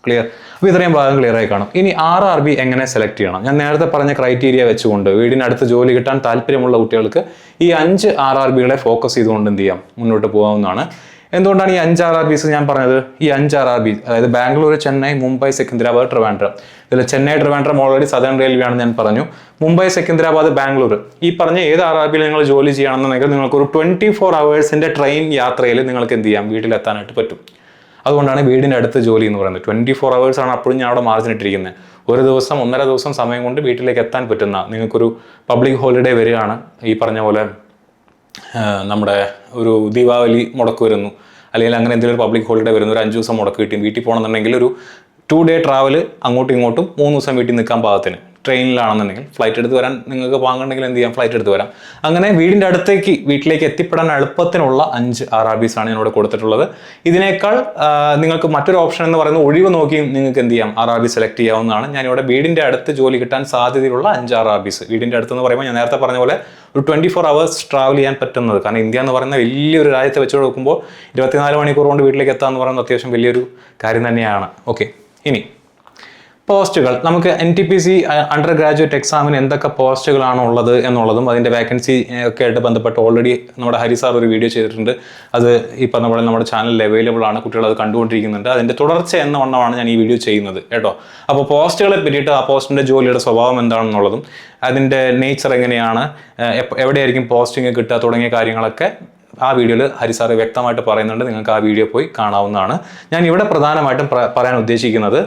ക്ലിയർ? അപ്പോൾ ഇത്രയും ഭാഗം ക്ലിയർ ആയി കാണും. ഇനി RRB എങ്ങനെ സെലക്ട് ചെയ്യണം? ഞാൻ നേരത്തെ പറഞ്ഞ ക്രൈറ്റീരിയ വെച്ചുകൊണ്ട് വീടിനടുത്ത് ജോലി കിട്ടാൻ താല്പര്യമുള്ള കുട്ടികൾക്ക് ഈ 5 RRBകളെ ഫോക്കസ് ചെയ്തുകൊണ്ട് എന്ത് ചെയ്യാം? മുന്നോട്ട് പോകാവുന്നതാണ്. എന്തുകൊണ്ടാണ് ഈ 5 RRBs ഞാൻ പറഞ്ഞത്? ഈ 5 RRB, അതായത് ബാംഗ്ലൂർ, ചെന്നൈ, മുംബൈ, സെക്കന്ദരാബാദ്, ട്രിവാൻഡ്രം. ഇതിൽ Chennai, Trivandrum already southern railway ആണെന്ന് ഞാൻ പറഞ്ഞു. മുംബൈ, സെക്കന്ദരാബാദ്, ബാംഗ്ലൂർ, ഈ പറഞ്ഞ ഏത് RRBയിൽ നിങ്ങൾ ജോലി ചെയ്യുകയാണെന്നുണ്ടെങ്കിൽ നിങ്ങൾക്ക് ഒരു 24 hours ട്രെയിൻ യാത്രയിൽ നിങ്ങൾക്ക് എന്ത് ചെയ്യാം? വീട്ടിലെത്താനായിട്ട് പറ്റും. അതുകൊണ്ടാണ് വീടിൻ്റെ അടുത്ത് ജോലി എന്ന് പറയുന്നത്. 24 hours ആണ് അപ്പോഴും ഞാൻ അവിടെ മാർജിൻ ഇട്ടിരിക്കുന്നത്. ഒരു ദിവസം 1.5 ദിവസം സമയം കൊണ്ട് വീട്ടിലേക്ക് എത്താൻ പറ്റുന്ന, നിങ്ങൾക്കൊരു പബ്ലിക് ഹോളിഡേ വരികയാണ്, ഈ പറഞ്ഞ പോലെ നമ്മുടെ ഒരു ദീപാവലി മുടക്ക് വരുന്നു, അല്ലെങ്കിൽ അങ്ങനെ എന്തെങ്കിലും ഒരു പബ്ലിക് ഹോളിഡേ വരുന്നു, ഒരു 5 ദിവസം മുടക്ക് കിട്ടി വീട്ടിൽ പോകണമെന്നുണ്ടെങ്കിൽ ഒരു 2 day ട്രാവൽ അങ്ങോട്ടും ഇങ്ങോട്ടും 3 ദിവസം വീട്ടിൽ നിൽക്കാൻ പാകത്തിന്. ട്രെയിനിലാണെന്നുണ്ടെങ്കിൽ ഫ്ലൈറ്റ് എടുത്ത് വരാൻ നിങ്ങൾക്ക് പാങ്ങുണ്ടെങ്കിൽ എന്ത് ചെയ്യാം? ഫ്ലൈറ്റ് എടുത്ത് വരാം. അങ്ങനെ വീടിൻ്റെ അടുത്തേക്ക്, വീട്ടിലേക്ക് എത്തിപ്പെടാൻ എളുപ്പത്തിനുള്ള 5 RRBs ആണ് ഞാനിവിടെ കൊടുത്തിട്ടുള്ളത്. ഇതിനേക്കാൾ നിങ്ങൾക്ക് മറ്റൊരു ഓപ്ഷൻ എന്ന് പറയുന്നത് ഒഴിവ് നോക്കി നിങ്ങൾക്ക് എന്ത് ചെയ്യാം? RRB സെലക്ട് ചെയ്യാവുന്നതാണ്. ഞാനിവിടെ വീടിൻ്റെ അടുത്ത് ജോലി കിട്ടാൻ സാധ്യതയുള്ള 5 RRBs. വീടിൻ്റെ അടുത്തെന്ന് പറയുമ്പോൾ ഞാൻ നേരത്തെ പറഞ്ഞ പോലെ ഒരു 24 hours ട്രാവൽ ചെയ്യാൻ പറ്റുന്നത്. കാരണം ഇന്ത്യ എന്ന് പറയുന്ന വലിയൊരു രാജ്യത്തെ വെച്ച് നോക്കുമ്പോൾ 24 മണിക്കൂർ കൊണ്ട് വീട്ടിലേക്ക് എത്താമെന്ന് പറയുന്നത് അത്യാവശ്യം വലിയൊരു കാര്യം തന്നെയാണ്. ഓക്കെ, ഇനി പോസ്റ്റുകൾ. നമുക്ക് NTPC അണ്ടർ ഗ്രാജുവേറ്റ് എക്സാമിന് എന്തൊക്കെ പോസ്റ്റുകളാണ് ഉള്ളത് എന്നുള്ളതും അതിൻ്റെ വേക്കൻസി ഒക്കെ ആയിട്ട് ബന്ധപ്പെട്ട് ഓൾറെഡി നമ്മുടെ ഹരി സാർ ഒരു വീഡിയോ ചെയ്തിട്ടുണ്ട്. അത് ഈ പറഞ്ഞ പോലെ നമ്മുടെ ചാനലിൽ അവൈലബിൾ ആണ്, കുട്ടികൾ അത് കണ്ടുകൊണ്ടിരിക്കുന്നുണ്ട്. അതിൻ്റെ തുടർച്ച എന്ന വണ്ണമാണ് ഞാൻ ഈ വീഡിയോ ചെയ്യുന്നത് കേട്ടോ. അപ്പോൾ പോസ്റ്റുകളെ പറ്റിയിട്ട്, ആ പോസ്റ്റിൻ്റെ ജോലിയുടെ സ്വഭാവം എന്താണെന്നുള്ളതും അതിൻ്റെ നേച്ചർ എങ്ങനെയാണ്, എവിടെയായിരിക്കും പോസ്റ്റിംഗ് കിട്ടുക തുടങ്ങിയ കാര്യങ്ങളൊക്കെ ആ വീഡിയോയിൽ ഹരി സാർ വ്യക്തമായിട്ട് പറയുന്നുണ്ട്. നിങ്ങൾക്ക് ആ വീഡിയോ പോയി കാണാവുന്നതാണ്. ഞാൻ ഇവിടെ പ്രധാനമായിട്ടും പറയാൻ ഉദ്ദേശിക്കുന്നത്,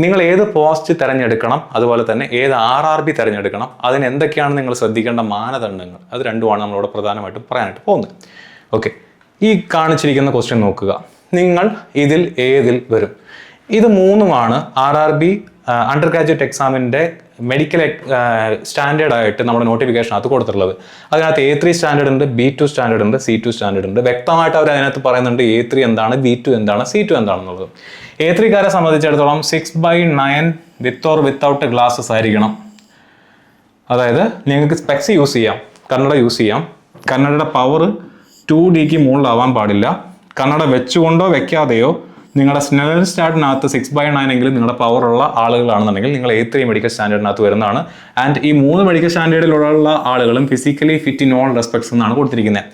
നിങ്ങൾ ഏത് പോസ്റ്റ് തിരഞ്ഞെടുക്കണം, അതുപോലെ തന്നെ ഏത് RRB തിരഞ്ഞെടുക്കണം, അതിന് എന്തൊക്കെയാണ് നിങ്ങൾ ശ്രദ്ധിക്കേണ്ട മാനദണ്ഡങ്ങൾ, അത് രണ്ടുമാണ് നമ്മളിവിടെ പ്രധാനമായിട്ടും പറയാനായിട്ട് പോകുന്നത്. ഓക്കെ, ഈ കാണിച്ചിരിക്കുന്ന ക്വസ്റ്റ്യൻ നോക്കുക. നിങ്ങൾ ഏതിൽ വരും? ഇത് 3ഉമാണ് RRB അണ്ടർ ഗ്രാജുവേറ്റ് എക്സാമിൻ്റെ മെഡിക്കൽ സ്റ്റാൻഡേർഡ് ആയിട്ട് നമ്മുടെ നോട്ടിഫിക്കേഷനകത്ത് കൊടുത്തിട്ടുള്ളത്. അതിനകത്ത് A3 സ്റ്റാൻഡേർഡ് ഉണ്ട്, B2 സ്റ്റാൻഡേർഡ് ഉണ്ട്, C2 സ്റ്റാൻഡേർഡ് ഉണ്ട്. വ്യക്തമായിട്ട് അവർ അതിനകത്ത് പറയുന്നുണ്ട് A3 എന്താണ്, B2 എന്താണ്, C2 എന്താണെന്നുള്ളത്. A3കാരെ സംബന്ധിച്ചിടത്തോളം 6/9 വിത്ത് ഓർ വിത്തൗട്ട് ഗ്ലാസസ് ആയിരിക്കണം. അതായത് നിങ്ങൾക്ക് സ്പെക്സ് യൂസ് ചെയ്യാം, കണ്ണട യൂസ് ചെയ്യാം. കണ്ണടയുടെ പവർ 2Dക്ക് മുകളിലാവാൻ പാടില്ല. കണ്ണട വെച്ചുകൊണ്ടോ വെക്കാതെയോ നിങ്ങളുടെ സ്നെൽ സ്റ്റാൻഡിനകത്ത് 6/9 എങ്കിലും നിങ്ങളുടെ പവറുള്ള ആളുകളാണെന്നുണ്ടെങ്കിൽ നിങ്ങൾ A3 മെഡിക്കൽ സ്റ്റാൻഡേർഡിനകത്ത് വരുന്നതാണ്. ആൻഡ് ഈ 3 മെഡിക്കൽ സ്റ്റാൻഡേർഡിലുള്ള ആളുകളും physically fit in all respects എന്നാണ് കൊടുത്തിരിക്കുന്നത്.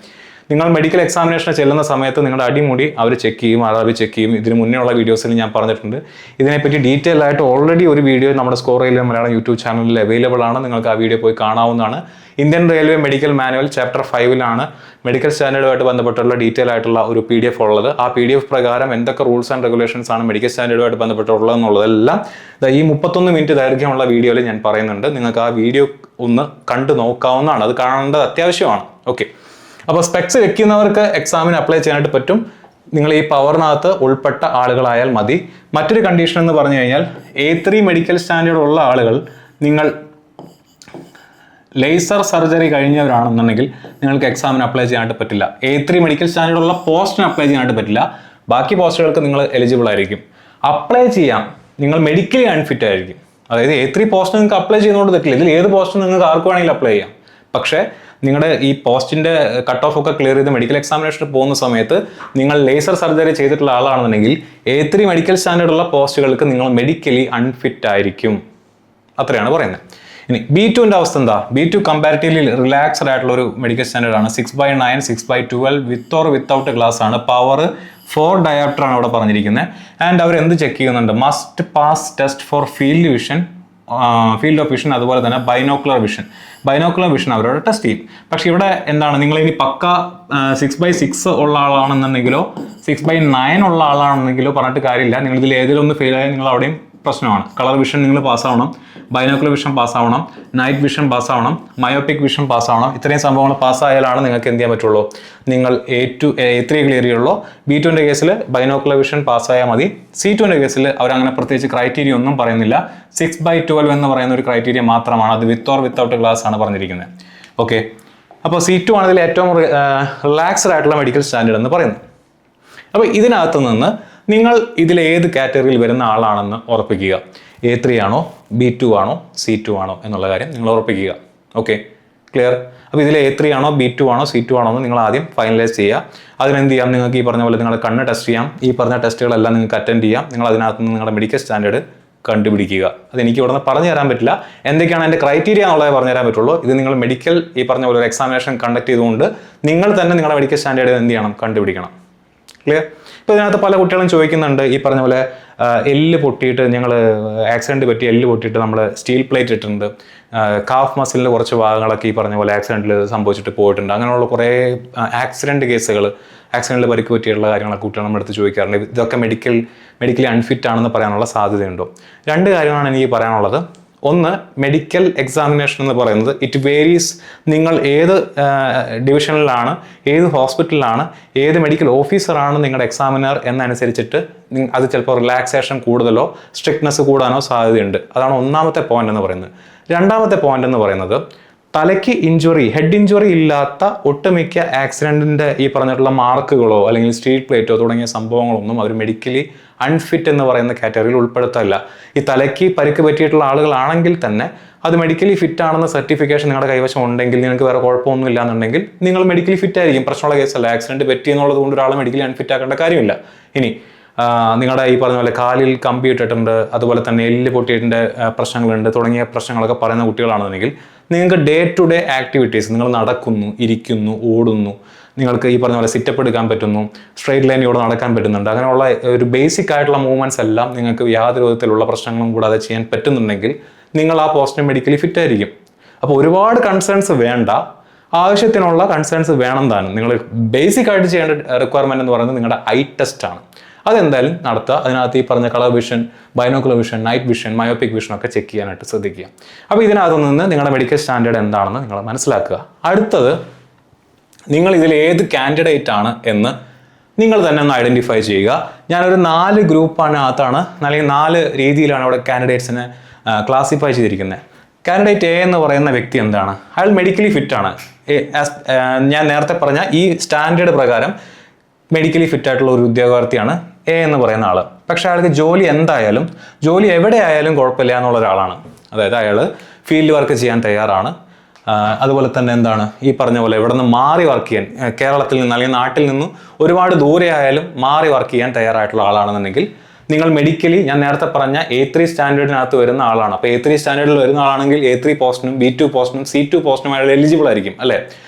നിങ്ങൾ മെഡിക്കൽ എക്സാമിനേഷന് ചെല്ലുന്ന സമയത്ത് നിങ്ങളുടെ അടിമുടി അവർ ചെക്ക് ചെയ്യും, RRB ചെക്ക് ചെയ്യും. ഇതിന് മുന്നേ ഉള്ള വീഡിയോസിൽ ഞാൻ പറഞ്ഞിട്ടുണ്ട്. ഇതിനെപ്പറ്റി ഡീറ്റെയിൽ ആയിട്ട് ഓൾറെഡി ഒരു വീഡിയോ നമ്മുടെ സ്കോർ റെയിൽവേ മലയാളം യൂട്യൂബ് ചാനലിൽ അവൈലബിൾ ആണ്. നിങ്ങൾക്ക് ആ വീഡിയോ പോയി കാണാവുന്നതാണ്. Indian railway medical manual chapter 5 medical സ്റ്റാൻഡേർഡുമായിട്ട് ബന്ധപ്പെട്ടുള്ള ഡീറ്റെയിൽ ആയിട്ടുള്ള ഒരു PDF ഉള്ളത്. ആ PDF പ്രകാരം എന്തൊക്കെ റൂൾസ് ആൻഡ് റെഗുലേഷൻസ് ആണ് മെഡിക്കൽ സ്റ്റാൻഡേർഡുമായിട്ട് ബന്ധപ്പെട്ടുള്ളത് എന്നുള്ളതെല്ലാം ഈ 31 മിനിറ്റ് ദൈർഘ്യമുള്ള വീഡിയോയിൽ ഞാൻ പറയുന്നുണ്ട്. നിങ്ങൾക്ക് ആ വീഡിയോ ഒന്ന് കണ്ടു നോക്കാവുന്നതാണ്. അത് കാണേണ്ടത് അത്യാവശ്യമാണ്. ഓക്കെ, അപ്പോൾ സ്പെക്സ് വെക്കുന്നവർക്ക് എക്സാമിന് അപ്ലൈ ചെയ്യാനായിട്ട് പറ്റും. നിങ്ങൾ ഈ പവറിനകത്ത് ഉൾപ്പെട്ട ആളുകളായാൽ മതി. മറ്റൊരു കണ്ടീഷൻ എന്ന് പറഞ്ഞു കഴിഞ്ഞാൽ A3 മെഡിക്കൽ സ്റ്റാൻഡേർഡ് ഉള്ള ആളുകൾ നിങ്ങൾ ലേസർ സർജറി കഴിഞ്ഞവരാണെന്നുണ്ടെങ്കിൽ നിങ്ങൾക്ക് എക്സാമിന് അപ്ലൈ ചെയ്യാനായിട്ട് പറ്റില്ല. A3 മെഡിക്കൽ സ്റ്റാൻഡേർഡ് ഉള്ള പോസ്റ്റിന് അപ്ലൈ ചെയ്യാനായിട്ട് പറ്റില്ല. ബാക്കി പോസ്റ്റുകൾക്ക് നിങ്ങൾ എലിജിബിൾ ആയിരിക്കും. അപ്ലൈ ചെയ്യാം, നിങ്ങൾ മെഡിക്കലി അൺഫിറ്റ് ആയിരിക്കും. അതായത് A3 പോസ്റ്റ് നിങ്ങൾക്ക് അപ്ലൈ ചെയ്യുന്നതുകൊണ്ട് തെറ്റില്ല. ഇതിൽ ഏത് പോസ്റ്റും നിങ്ങൾക്ക് ആർക്ക് വേണമെങ്കിലും അപ്ലൈ ചെയ്യാം. പക്ഷേ നിങ്ങളുടെ ഈ പോസ്റ്റിന്റെ കട്ട് ഓഫ് ഒക്കെ ക്ലിയർ ചെയ്ത് മെഡിക്കൽ എക്സാമിനേഷന് പോകുന്ന സമയത്ത് നിങ്ങൾ ലേസർ സർജറി ചെയ്തിട്ടുള്ള ആളാണെന്നുണ്ടെങ്കിൽ A3 മെഡിക്കൽ സ്റ്റാൻഡേർഡ് ഉള്ള പോസ്റ്റുകൾക്ക് നിങ്ങൾ മെഡിക്കലി അൺഫിറ്റ് ആയിരിക്കും. അത്രയാണ് പറയുന്നത്. ഇനി B2ന്റെ അവസ്ഥ എന്താ? B2 കമ്പാരിറ്റീവ്ലി റിലാക്സ്ഡ് ആയിട്ടുള്ള ഒരു മെഡിക്കൽ സ്റ്റാൻഡേർഡ് ആണ്. 6/9, 6/12 വിത്ത് ഓർ വിത്തൗട്ട് ഗ്ലാസ് ആണ്. പവർ 4 ഡയോപ്റ്റർ ആണ് അവിടെ പറഞ്ഞിരിക്കുന്നത്. ആൻഡ് അവർ എന്ത് ചെക്ക് ചെയ്യുന്നുണ്ട്? Must pass test for field of vision, അതുപോലെ തന്നെ ബൈനോക്കുലർ വിഷൻ അവരോട് ടെസ്റ്റ് ചെയ്യും. പക്ഷെ ഇവിടെ എന്താണ്, നിങ്ങൾ ഇനി പക്ക 6/6 ഉള്ള ആളാണെന്നുണ്ടെങ്കിലോ 6/9 ഉള്ള ആളാണെന്നെങ്കിലോ പറഞ്ഞിട്ട് കാര്യമില്ല. നിങ്ങൾ ഇതിൽ ഏതെങ്കിലും ഒന്ന് ഫെയിൽ ആയാൽ നിങ്ങൾ അവിടെയും പ്രശ്നമാണ്. കളർ വിഷൻ നിങ്ങൾ പാസ്സാവണം, ബൈനോക്കുലർ വിഷൻ പാസ്സാവണം, നൈറ്റ് വിഷൻ പാസ്സാവണം, മയോപിക് വിഷൻ പാസ്സാവണം. ഇത്രയും സംഭവങ്ങൾ പാസ്സായാലാണ് നിങ്ങൾക്ക് എന്ത് ചെയ്യാൻ പറ്റുള്ളൂ, നിങ്ങൾ A3 ക്ലിയർ ചെയ്യുള്ളൂ. B2ന്റെ കേസിൽ ബൈനോക്കുലർ വിഷൻ പാസ്സായാൽ മതി. C2ന്റെ കേസിൽ അവരങ്ങനെ പ്രത്യേകിച്ച് ക്രൈറ്റീരിയ ഒന്നും പറയുന്നില്ല. 6/12 എന്ന് പറയുന്ന ഒരു ക്രൈറ്റീരിയ മാത്രമാണ്. അത് വിത്ത് ഓർ വിത്തൗട്ട് ഗ്ലാസ് ആണ് പറഞ്ഞിരിക്കുന്നത്. ഓക്കെ, അപ്പോൾ C2 ആണ് ഇതിൽ ഏറ്റവും റിലാക്സ്ഡ് ആയിട്ടുള്ള മെഡിക്കൽ സ്റ്റാൻഡേർഡ് എന്ന് പറയുന്നത്. അപ്പോൾ ഇതിനകത്ത് നിന്ന് നിങ്ങൾ ഇതിൽ ഏത് കാറ്റഗറിയിൽ വരുന്ന ആളാണെന്ന് ഉറപ്പിക്കുക. A3 ആണോ, B2 ആണോ, C2 ആണോ എന്നുള്ള കാര്യം നിങ്ങൾ ഉറപ്പിക്കുക. Okay, clear? അപ്പോൾ ഇതിൽ A3 ആണോ, B2 ആണോ, C2 ആണോ എന്ന് നിങ്ങൾ ആദ്യം ഫൈനലൈസ് ചെയ്യുക. അതിനെന്ത് ചെയ്യാം, നിങ്ങൾക്ക് ഈ പറഞ്ഞ പോലെ നിങ്ങളുടെ കണ്ണ് ടെസ്റ്റ് ചെയ്യാം. ഈ പറഞ്ഞ ടെസ്റ്റുകളെല്ലാം നിങ്ങൾക്ക് അറ്റൻഡ് ചെയ്യാം. നിങ്ങൾ അതിനകത്ത് നിന്ന് നിങ്ങളുടെ മെഡിക്കൽ സ്റ്റാൻഡേർഡ് കണ്ടുപിടിക്കുക. അതെനിക്ക് ഇവിടെ നിന്ന് പറഞ്ഞു തരാൻ പറ്റില്ല. എന്തൊക്കെയാണ് എൻ്റെ ക്രൈറ്റീരിയ എന്നുള്ളത് പറഞ്ഞു തരാൻ പറ്റുള്ളൂ. ഇത് നിങ്ങൾ മെഡിക്കൽ ഈ പറഞ്ഞ പോലെ ഒരു എക്സാമിനേഷൻ കണ്ടക്ട് ചെയ്തുകൊണ്ട് നിങ്ങൾ തന്നെ നിങ്ങളുടെ മെഡിക്കൽ സ്റ്റാൻഡേർഡ് എന്ത് ചെയ്യണം, കണ്ടുപിടിക്കണം. ക്ലിയർ? ഇപ്പോൾ ഇതിനകത്ത് പല കുട്ടികളും ചോദിക്കുന്നുണ്ട്, ഈ പറഞ്ഞ പോലെ എല്ല് പൊട്ടിയിട്ട് ഞങ്ങൾ ആക്സിഡൻറ്റ് പറ്റി എല്ല് പൊട്ടിയിട്ട് നമ്മൾ സ്റ്റീൽ പ്ലേറ്റ് ഇട്ടിട്ടുണ്ട്, കാഫ് മസിലിൻ്റെ കുറച്ച് ഭാഗങ്ങളൊക്കെ ഈ പറഞ്ഞ പോലെ ആക്സിഡൻറ്റിൽ സംഭവിച്ചിട്ട് പോയിട്ടുണ്ട്. അങ്ങനെയുള്ള കുറേ ആക്സിഡൻറ്റിൽ പരിക്ക് പറ്റിയുള്ള കാര്യങ്ങളൊക്കെ കുട്ടികൾ നമ്മുടെ അടുത്ത് ചോദിക്കാറുണ്ട്. ഇതൊക്കെ മെഡിക്കലി അൺഫിറ്റ് ആണെന്ന് പറയാനുള്ള സാധ്യതയുണ്ടോ? രണ്ട് കാര്യങ്ങളാണ് എനിക്ക് പറയാനുള്ളത്. ഒന്ന്, മെഡിക്കൽ എക്സാമിനേഷൻ എന്ന് പറയുന്നത് ഇറ്റ് വേരീസ്. നിങ്ങൾ ഏത് ഡിവിഷനിലാണ്, ഏത് ഹോസ്പിറ്റലിലാണ്, ഏത് മെഡിക്കൽ ഓഫീസറാണ് നിങ്ങളുടെ എക്സാമിനർ എന്നനുസരിച്ചിട്ട് അത് ചിലപ്പോൾ റിലാക്സേഷൻ കൂടുതലോ സ്ട്രിക്ട്നെസ് കൂടാനോ സാധ്യതയുണ്ട്. അതാണ് ഒന്നാമത്തെ പോയിന്റ് എന്ന് പറയുന്നത്. രണ്ടാമത്തെ പോയിന്റ് എന്ന് പറയുന്നത്, തലയ്ക്ക് ഹെഡ് ഇഞ്ചുറി ഇല്ലാത്ത ഒട്ടുമിക്ക ആക്സിഡൻറ്റിൻ്റെ ഈ പറഞ്ഞിട്ടുള്ള മാർക്കുകളോ അല്ലെങ്കിൽ സ്റ്റീൽ പ്ലേറ്റോ തുടങ്ങിയ സംഭവങ്ങളൊന്നും അവർ മെഡിക്കലി അൺഫിറ്റ് എന്ന് പറയുന്ന കാറ്റഗറിയിൽ ഉൾപ്പെടുത്തല്ല. ഈ തലയ്ക്ക് പരിക്ക് പറ്റിയിട്ടുള്ള ആളുകളാണെങ്കിൽ തന്നെ അത് മെഡിക്കലി ഫിറ്റ് ആണെന്ന സർട്ടിഫിക്കേഷൻ നിങ്ങളുടെ കൈവശം ഉണ്ടെങ്കിൽ, നിങ്ങൾക്ക് വേറെ കുഴപ്പമൊന്നും ഇല്ല എന്നുണ്ടെങ്കിൽ നിങ്ങൾ മെഡിക്കലി ഫിറ്റ് ആയിരിക്കും. പ്രശ്നമുള്ള കേസല്ല. ആക്സിഡൻറ്റ് പറ്റി എന്നുള്ളത് കൊണ്ട് ഒരാളെ മെഡിക്കലി അൺഫിറ്റ് ആക്കേണ്ട കാര്യമില്ല. ഇനി നിങ്ങളുടെ ഈ പറഞ്ഞ പോലെ കാലിൽ കമ്പി ഇട്ടിട്ടുണ്ട്, അതുപോലെ തന്നെ എല്ല് പൊട്ടിയിട്ടിൻ്റെ പ്രശ്നങ്ങളുണ്ട് തുടങ്ങിയ പ്രശ്നങ്ങളൊക്കെ പറയുന്ന കുട്ടികളാണെന്നുണ്ടെങ്കിൽ നിങ്ങൾക്ക് ഡേ ടു ഡേ ആക്ടിവിറ്റീസ്, നിങ്ങൾ നടക്കുന്നു, ഇരിക്കുന്നു, ഓടുന്നു, നിങ്ങൾക്ക് ഈ പറഞ്ഞ പോലെ സിറ്റപ്പ് എടുക്കാൻ പറ്റുന്നു, സ്ട്രെയിറ്റ് ലൈനിലൂടെ നടക്കാൻ പറ്റുന്നുണ്ട്, അങ്ങനെയുള്ള ഒരു ബേസിക് ആയിട്ടുള്ള മൂവ്മെൻറ്റ്സ് എല്ലാം നിങ്ങൾക്ക് യാതൊരു വിധത്തിലുള്ള പ്രശ്നങ്ങളും കൂടാതെ ചെയ്യാൻ പറ്റുന്നുണ്ടെങ്കിൽ നിങ്ങൾ ആ പോസ്റ്റിന് മെഡിക്കലി ഫിറ്റ് ആയിരിക്കും. അപ്പോൾ ഒരുപാട് കൺസേൺസ് വേണ്ട, ആവശ്യത്തിനുള്ള കൺസേൺസ് വേണം താനും. നിങ്ങൾ ബേസിക് ആയിട്ട് ചെയ്യേണ്ട റിക്വയർമെൻറ്റ് എന്ന് പറയുന്നത് നിങ്ങളുടെ ഐ ടെസ്റ്റ് ആണ്. അതെന്തായാലും നടത്തുക. അതിനകത്ത് ഈ പറഞ്ഞ colour vision, binocular vision, night vision, myopic vision ഒക്കെ ചെക്ക് ചെയ്യാനായിട്ട് ശ്രദ്ധിക്കുക. അപ്പോൾ ഇതിനകത്ത് നിന്ന് നിങ്ങളുടെ മെഡിക്കൽ സ്റ്റാൻഡേർഡ് എന്താണെന്ന് നിങ്ങൾ മനസ്സിലാക്കുക. അടുത്തത്, നിങ്ങൾ ഇതിൽ ഏത് കാൻഡിഡേറ്റ് ആണ് എന്ന് നിങ്ങൾ തന്നെ ഒന്ന് ഐഡൻറ്റിഫൈ ചെയ്യുക. ഞാനൊരു 4 ഗ്രൂപ്പാണ് അല്ലെങ്കിൽ 4 രീതിയിലാണ് അവിടെ കാൻഡിഡേറ്റ്സിനെ ക്ലാസിഫൈ ചെയ്തിരിക്കുന്നത്. കാൻഡിഡേറ്റ് എ എന്ന് പറയുന്ന വ്യക്തി എന്താണ്? അയാൾ മെഡിക്കലി ഫിറ്റ് ആണ്. ഞാൻ നേരത്തെ പറഞ്ഞ ഈ സ്റ്റാൻഡേർഡ് പ്രകാരം മെഡിക്കലി ഫിറ്റ് ആയിട്ടുള്ള ഒരു ഉദ്യോഗാർത്ഥിയാണ് എ എന്ന് പറയുന്ന ആൾ. പക്ഷെ അയാൾക്ക് ജോലി എവിടെയായാലും കുഴപ്പമില്ല എന്നുള്ള ഒരാളാണ്. അതായത് അയാൾ ഫീൽഡ് വർക്ക് ചെയ്യാൻ തയ്യാറാണ്. അതുപോലെ തന്നെ എന്താണ്, ഈ പറഞ്ഞ പോലെ ഇവിടെ നിന്ന് മാറി വർക്ക് ചെയ്യാൻ, കേരളത്തിൽ നിന്ന് അല്ലെങ്കിൽ നാട്ടിൽ നിന്നും ഒരുപാട് ദൂരെ ആയാലും മാറി വർക്ക് ചെയ്യാൻ തയ്യാറായിട്ടുള്ള ആളാണെന്നുണ്ടെങ്കിൽ നിങ്ങൾ മെഡിക്കലി, ഞാൻ നേരത്തെ പറഞ്ഞ A3 സ്റ്റാൻഡേർഡിനകത്ത് വരുന്ന ആളാണ്. അപ്പോൾ A3 സ്റ്റാൻഡേർഡിൽ വരുന്ന ആളാണെങ്കിൽ A3 പോസ്റ്റിനും B2 പോസ്റ്റിനും C2 പോസ്റ്റിനും അയാൾ എലിജിബിൾ ആയിരിക്കും, അല്ലേ?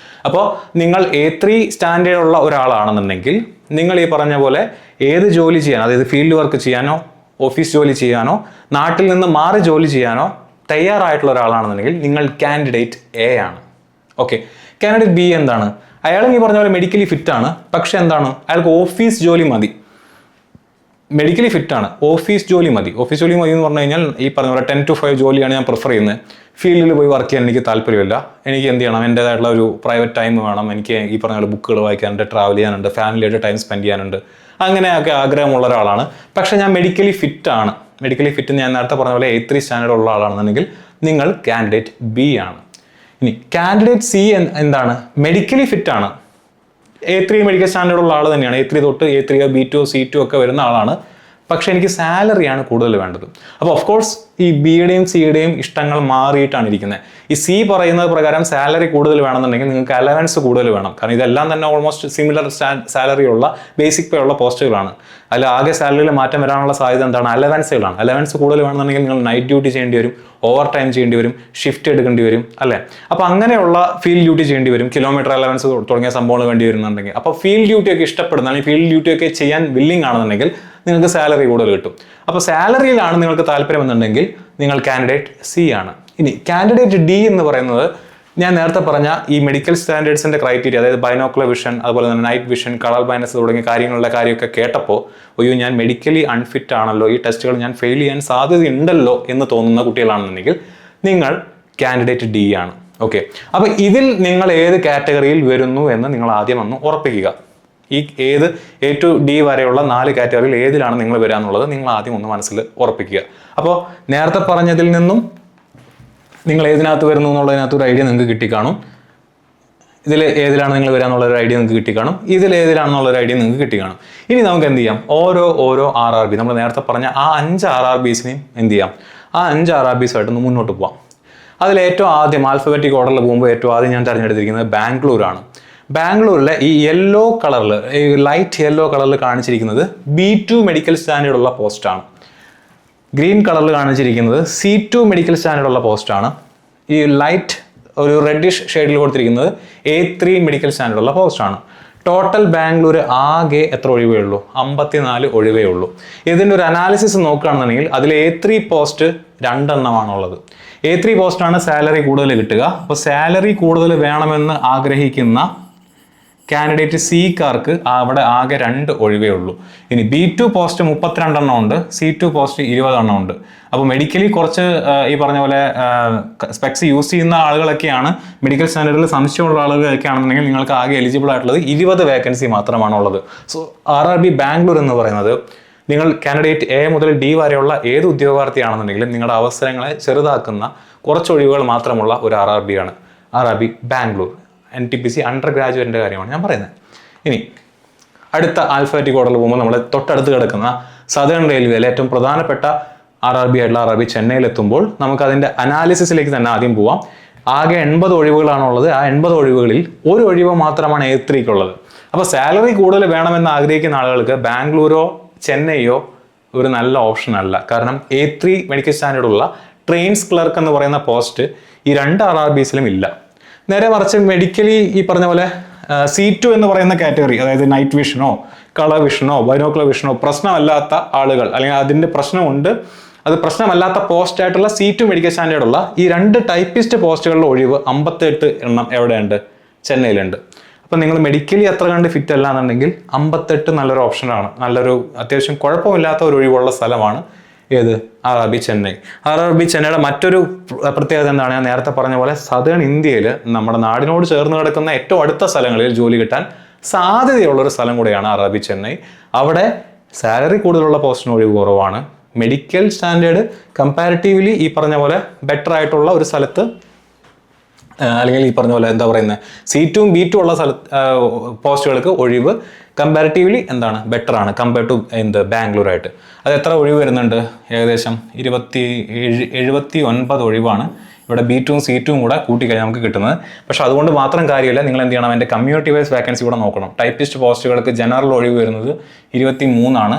അപ്പോൾ നിങ്ങൾ A3 സ്റ്റാൻഡേർഡ് ഉള്ള ഒരാളാണെന്നുണ്ടെങ്കിൽ നിങ്ങൾ ഈ പറഞ്ഞ പോലെ ഏത് ജോലി ചെയ്യാനോ, അതായത് ഫീൽഡ് വർക്ക് ചെയ്യാനോ ഓഫീസ് ജോലി ചെയ്യാനോ നാട്ടിൽ നിന്ന് മാറി ജോലി ചെയ്യാനോ തയ്യാറായിട്ടുള്ള ഒരാളാണെന്നുണ്ടെങ്കിൽ നിങ്ങൾ കാൻഡിഡേറ്റ് എ ആണ്. ഓക്കെ, കാൻഡിഡേറ്റ് ബി എന്താണ്? അയാളും ഈ പറഞ്ഞ പോലെ മെഡിക്കലി ഫിറ്റ് ആണ്. പക്ഷെ എന്താണ്, അയാൾക്ക് ഓഫീസ് ജോലി മതി. മെഡിക്കലി ഫിറ്റ് ആണ്, ഓഫീസ് ജോലി മതി എന്ന് പറഞ്ഞു കഴിഞ്ഞാൽ ഈ പറഞ്ഞ പോലെ 10 to 5 ജോലിയാണ് ഞാൻ പ്രിഫർ ചെയ്യുന്നത്. ഫീൽഡിൽ പോയി വർക്ക് ചെയ്യാൻ എനിക്ക് താല്പര്യമില്ല. എനിക്ക് എന്ത് ചെയ്യണം, എൻ്റേതായിട്ടുള്ള ഒരു പ്രൈവറ്റ് ടൈം വേണം. എനിക്ക് ഈ പറഞ്ഞ പോലെ ബുക്കുകൾ വായിക്കാനുണ്ട്, ട്രാവൽ ചെയ്യാനുണ്ട്, ഫാമിലിയായിട്ട് ടൈം സ്പെൻഡ് ചെയ്യാനുണ്ട്. അങ്ങനെയൊക്കെ ആഗ്രഹമുള്ള ഒരാളാണ്. പക്ഷേ ഞാൻ മെഡിക്കലി ഫിറ്റ് ആണ്. മെഡിക്കലി ഫിറ്റ് ഞാൻ നേരത്തെ പറഞ്ഞ പോലെ A3 സ്റ്റാൻഡേർഡ് ഉള്ള ആളാണെന്നുണ്ടെങ്കിൽ നിങ്ങൾ കാൻഡിഡേറ്റ് B ആണ്. ഇനി കാൻഡിഡേറ്റ് C എന്താണ്? മെഡിക്കലി ഫിറ്റ് ആണ്, A3 മെഡിക്കൽ സ്റ്റാൻഡേർഡ് ഉള്ള ആൾ തന്നെയാണ്. A3 തൊട്ട് A3 B2 C2 ഒക്കെ വരുന്ന ആളാണ്. പക്ഷെ എനിക്ക് സാലറിയാണ് കൂടുതൽ വേണ്ടത്. അപ്പോൾ ഓഫ് കോഴ്സ് ഈ ബിയുടെയും സിയുടെയും ഇഷ്ടങ്ങൾ മാറിയിട്ടാണ് ഇരിക്കുന്നത്. ഈ സി പറയുന്നത് പ്രകാരം സാലറി കൂടുതൽ വേണമെന്നുണ്ടെങ്കിൽ നിങ്ങൾക്ക് അലവൻസ് കൂടുതൽ വേണം. കാരണം ഇതെല്ലാം തന്നെ ഓൾമോസ്റ്റ് സിമിലർ സാലറി ഉള്ള ബേസിക് പേ ഉള്ള പോസ്റ്റുകളാണ്. അതിൽ ആകെ സാലറിയിൽ മാറ്റം വരാനുള്ള സാധ്യത എന്താണ്? അലവൻസുകളാണ്. അലവൻസ് കൂടുതൽ വേണമെന്നുണ്ടെങ്കിൽ നിങ്ങൾ നൈറ്റ് ഡ്യൂട്ടി ചെയ്യേണ്ടി വരും, ഓവർ ടൈം ചെയ്യേണ്ടി വരും, ഷിഫ്റ്റ് എടുക്കേണ്ടി വരും, അല്ലേ? അപ്പോൾ അങ്ങനെയുള്ള ഫീൽഡ് ഡ്യൂട്ടി ചെയ്യേണ്ടി വരും, കിലോമീറ്റർ അലവൻസ് തുടങ്ങിയ സംഭവങ്ങൾ വേണ്ടി വരുന്നുണ്ടെങ്കിൽ, അപ്പോൾ ഫീൽഡ് ഡ്യൂട്ടി ഒക്കെ ഇഷ്ടപ്പെടുന്ന അല്ലെങ്കിൽ ഫീൽഡ് ഡ്യൂട്ടി ഒക്കെ ചെയ്യാൻ വില്ലിംഗ് ആണെന്നുണ്ടെങ്കിൽ നിങ്ങൾക്ക് സാലറി കൂടുതൽ കിട്ടും. അപ്പോൾ സാലറിയിലാണ് നിങ്ങൾക്ക് താല്പര്യം എന്നുണ്ടെങ്കിൽ നിങ്ങൾ കാൻഡിഡേറ്റ് C ആണ്. ഇനി കാൻഡിഡേറ്റ് D എന്ന് പറയുന്നത് ഞാൻ നേരത്തെ പറഞ്ഞ ഈ മെഡിക്കൽ സ്റ്റാൻഡേർഡ്സിന്റെ ക്രൈറ്റീരിയ, അതായത് ബൈനോക്കുലർ വിഷൻ, അതുപോലെ തന്നെ നൈറ്റ് വിഷൻ, കളർ ബ്ലൈൻഡ്നസ് തുടങ്ങിയ കാര്യമൊക്കെ കേട്ടപ്പോൾ അയ്യോ ഞാൻ മെഡിക്കലി അൺഫിറ്റ് ആണല്ലോ, ഈ ടെസ്റ്റുകൾ ഞാൻ ഫെയിൽ ചെയ്യാൻ സാധ്യതയുണ്ടല്ലോ എന്ന് തോന്നുന്ന കുട്ടികളാണെന്നുണ്ടെങ്കിൽ നിങ്ങൾ കാൻഡിഡേറ്റ് D ആണ്. ഓക്കെ, അപ്പോൾ ഇതിൽ നിങ്ങൾ ഏത് കാറ്റഗറിയിൽ വരുന്നു എന്ന് നിങ്ങൾ ആദ്യം ഒന്ന് ഉറപ്പിക്കുക. ഈ A to D വരെയുള്ള 4 കാറ്റഗറിയിൽ ഏതിലാണ് നിങ്ങൾ വരിക എന്നുള്ളത് നിങ്ങൾ ആദ്യം ഒന്ന് മനസ്സിൽ ഉറപ്പിക്കുക. അപ്പോൾ നേരത്തെ പറഞ്ഞതിൽ നിന്നും നിങ്ങൾ ഏതിനകത്ത് വരുന്നു എന്നുള്ളതിനകത്ത് ഒരു ഐഡിയ നിങ്ങൾക്ക് കിട്ടിക്കാണും. ഇതിൽ ഏതിലാണ് നിങ്ങൾ വരിക എന്നുള്ള ഒരു ഐഡിയ നിങ്ങൾക്ക് കിട്ടിക്കാണും. ഇതിൽ ഏതിലാണെന്നുള്ളൊരു ഐഡിയ നിങ്ങൾക്ക് കിട്ടിക്കാണും. ഇനി നമുക്ക് എന്ത് ചെയ്യാം? ഓരോ RRB നമ്മൾ നേരത്തെ പറഞ്ഞ ആ 5 RRBസിനെയും എന്ത് ചെയ്യാം? ആ 5 RRBസായിട്ട് ഒന്ന് മുന്നോട്ട് പോവാം. അതിൽ ഏറ്റവും ആദ്യം ആൽഫബറ്റിക് ഓർഡറിൽ പോകുമ്പോൾ ഏറ്റവും ആദ്യം ഞാൻ തിരഞ്ഞെടുത്തിരിക്കുന്നത് ബാംഗ്ലൂരാണ്. ബാംഗ്ലൂരിലെ ഈ യെല്ലോ കളറിൽ, ഈ ലൈറ്റ് യെല്ലോ കളറിൽ കാണിച്ചിരിക്കുന്നത് B2 മെഡിക്കൽ സ്റ്റാൻഡേർഡ് ഉള്ള പോസ്റ്റാണ്. ഗ്രീൻ കളറിൽ കാണിച്ചിരിക്കുന്നത് C2 മെഡിക്കൽ സ്റ്റാൻഡേർഡ് ഉള്ള പോസ്റ്റാണ്. ഈ ലൈറ്റ് ഒരു റെഡിഷ് ഷെയ്ഡിൽ കൊടുത്തിരിക്കുന്നത് A3 മെഡിക്കൽ സ്റ്റാൻഡേർഡ് ഉള്ള പോസ്റ്റാണ്. ടോട്ടൽ ബാംഗ്ലൂർ ആകെ എത്ര ഒഴിവേ ഉള്ളൂ? 54 ഒഴിവേ ഉള്ളൂ. ഇതിൻ്റെ ഒരു അനാലിസിസ് നോക്കുകയാണെന്നുണ്ടെങ്കിൽ അതിൽ A3 പോസ്റ്റ് 2 എണ്ണമാണുള്ളത്. A3 പോസ്റ്റാണ് സാലറി കൂടുതൽ കിട്ടുക. അപ്പോൾ സാലറി കൂടുതൽ വേണമെന്ന് ആഗ്രഹിക്കുന്ന കാൻഡിഡേറ്റ് സിക്കാർക്ക് അവിടെ ആകെ 2 ഒഴിവേ ഉള്ളൂ. ഇനി B2 പോസ്റ്റ് 32 എണ്ണം ഉണ്ട്, C2 പോസ്റ്റ് 20 എണ്ണം ഉണ്ട്. അപ്പോൾ മെഡിക്കലി കുറച്ച് ഈ പറഞ്ഞ പോലെ സ്പെക്സ് യൂസ് ചെയ്യുന്ന ആളുകളൊക്കെയാണ്, മെഡിക്കൽ സ്റ്റാൻഡേർഡിൽ സംശയമുള്ള ആളുകളൊക്കെ ആണെന്നുണ്ടെങ്കിൽ നിങ്ങൾക്ക് ആകെ എലിജിബിൾ ആയിട്ടുള്ളത് 20 വേക്കൻസി മാത്രമാണുള്ളത്. സോ RRB ബാംഗ്ലൂർ എന്ന് പറയുന്നത് നിങ്ങൾ കാൻഡിഡേറ്റ് A മുതൽ D വരെയുള്ള ഏത് ഉദ്യോഗാർത്ഥിയാണെന്നുണ്ടെങ്കിലും നിങ്ങളുടെ അവസരങ്ങളെ ചെറുതാക്കുന്ന കുറച്ച് ഒഴിവുകൾ മാത്രമുള്ള ഒരു RRB ആണ് RRB ബാംഗ്ലൂർ. NTPC അണ്ടർ ഗ്രാജുവേറ്റിൻ്റെ കാര്യമാണ് ഞാൻ പറയുന്നത്. ഇനി അടുത്ത ആൽഫബറ്റിക് ഓർഡറിൽ പോകുമ്പോൾ നമ്മൾ തൊട്ടടുത്ത് കിടക്കുന്ന സദേൺ റെയിൽവേയിലെ ഏറ്റവും പ്രധാനപ്പെട്ട RRB ആയിട്ടുള്ള RRB ചെന്നൈയിലെത്തുമ്പോൾ നമുക്ക് അതിൻ്റെ അനാലിസിസിലേക്ക് തന്നെ ആദ്യം പോവാം. ആകെ 80 ഒഴിവുകളാണുള്ളത്. ആ 80 ഒഴിവുകളിൽ ഒരു ഒഴിവ് മാത്രമാണ് A3ക്കുള്ളത്. അപ്പോൾ സാലറി കൂടുതൽ വേണമെന്ന് ആഗ്രഹിക്കുന്ന ആളുകൾക്ക് ബാംഗ്ലൂരോ ചെന്നൈയോ ഒരു നല്ല ഓപ്ഷൻ അല്ല. കാരണം A3 മെഡിക്കൽ സ്റ്റാൻഡേർഡുള്ള ട്രെയിൻസ് ക്ലർക്ക് എന്ന് പറയുന്ന പോസ്റ്റ് ഈ 2 RRBസിലും ഇല്ല. നേരെ മറിച്ച് മെഡിക്കലി ഈ പറഞ്ഞ പോലെ C2 എന്ന് പറയുന്ന കാറ്റഗറി, അതായത് നൈറ്റ് വിഷനോ കളർ വിഷനോ ബൈനോക്കുലർ വിഷനോ പ്രശ്നമല്ലാത്ത ആളുകൾ, അല്ലെങ്കിൽ അതിൻ്റെ പ്രശ്നമുണ്ട്, അത് പ്രശ്നമല്ലാത്ത പോസ്റ്റ് ആയിട്ടുള്ള C2 മെഡിക്കൽ സ്റ്റാൻഡേർഡുള്ള ഈ 2 ടൈപ്പിസ്റ്റ് പോസ്റ്റുകളുടെ ഒഴിവ് 58 എണ്ണം എവിടെയുണ്ട്? ചെന്നൈയിലുണ്ട്. അപ്പം നിങ്ങൾ മെഡിക്കലി അത്ര കണ്ട് ഫിറ്റ് അല്ല എന്നുണ്ടെങ്കിൽ 58 നല്ലൊരു ഓപ്ഷനാണ്. നല്ലൊരു അത്യാവശ്യം കുഴപ്പമില്ലാത്ത ഒരു ഒഴിവുള്ള സ്ഥലമാണ് ഏത്? RRB ചെന്നൈ. RRB ചെന്നൈയുടെ മറ്റൊരു പ്രത്യേകത എന്താണ്? ഞാൻ നേരത്തെ പറഞ്ഞ പോലെ സദേൺ ഇന്ത്യയിൽ നമ്മുടെ നാടിനോട് ചേർന്ന് കിടക്കുന്ന ഏറ്റവും അടുത്ത സ്ഥലങ്ങളിൽ ജോലി കിട്ടാൻ സാധ്യതയുള്ളൊരു സ്ഥലം കൂടെയാണ് RRB ചെന്നൈ. അവിടെ സാലറി കൂടുതലുള്ള പോസ്റ്റിന് ഒഴിവ് കുറവാണ്. മെഡിക്കൽ സ്റ്റാൻഡേർഡ് കമ്പാരിറ്റീവ്ലി ഈ പറഞ്ഞ പോലെ ബെറ്റർ ആയിട്ടുള്ള ഒരു സ്ഥലത്ത്, അല്ലെങ്കിൽ ഈ പറഞ്ഞ പോലെ എന്താ പറയുന്നത്, C2 B2 ഉള്ള പോസ്റ്റുകൾക്ക് ഒഴിവ് കമ്പാരിറ്റീവ്ലി എന്താണ് ബെറ്റർ ആണ് കമ്പയർ ടു ബാംഗ്ലൂരായിട്ട്. അത് എത്ര ഒഴിവ് വരുന്നുണ്ട്? ഏകദേശം 79 ഒഴിവാണ് ഇവിടെ B2 C2 കൂടെ കൂട്ടിക്കഴിഞ്ഞാൽ നമുക്ക് കിട്ടുന്നത്. പക്ഷെ അതുകൊണ്ട് മാത്രം കാര്യമില്ല, നിങ്ങൾ എന്ത് ചെയ്യണം? അതിൻ്റെ കമ്മ്യൂണിറ്റി വൈസ് വേക്കൻസി കൂടെ നോക്കണം. ടൈപ്പിസ്റ്റ് പോസ്റ്റുകൾക്ക് ജനറൽ ഒഴിവ് വരുന്നത് 23 ആണ്.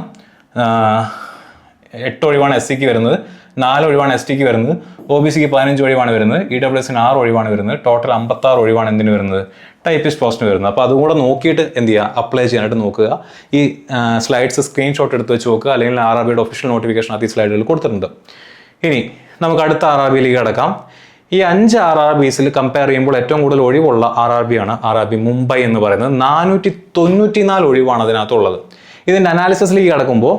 8 ഒഴിവാണ് SCക്ക് വരുന്നത്, 4 ഒഴിവാണ് STക്ക് വരുന്നത്, OBCക്ക് 15 ഒഴിവാണ് വരുന്നത്, EWSന് 6 ഒഴിവാണ് വരുന്നത്. ടോട്ടൽ 56 ഒഴിവാണ് എന്തിന് വരുന്നത്? ടൈപ്പിസ്റ്റ് പോസ്റ്റിന് വരുന്നത്. അപ്പോൾ അതുകൂടെ നോക്കിയിട്ട് എന്ത് ചെയ്യുക? അപ്ലൈ ചെയ്യാനായിട്ട് നോക്കുക. ഈ സ്ലൈഡ്സ് സ്ക്രീൻഷോട്ട് എടുത്ത് വെച്ച് നോക്കുക, അല്ലെങ്കിൽ RRBയുടെ ഒഫീഷ്യൽ നോട്ടിഫിക്കേഷൻ അത് ഈ സ്ലൈഡുകളിൽ കൊടുത്തിട്ടുണ്ട്. ഇനി നമുക്ക് അടുത്ത RRBയിലേക്ക് കിടക്കാം. ഈ 5 RRBസിൽ കമ്പയർ ചെയ്യുമ്പോൾ ഏറ്റവും കൂടുതൽ ഒഴിവുള്ള RRB ആണ് RRB മുംബൈ എന്ന് പറയുന്നത്. 494 ഒഴിവാണ് അതിനകത്തുള്ളത്. ഇതിൻ്റെ അനാലിസിസിലേക്ക് കിടക്കുമ്പോൾ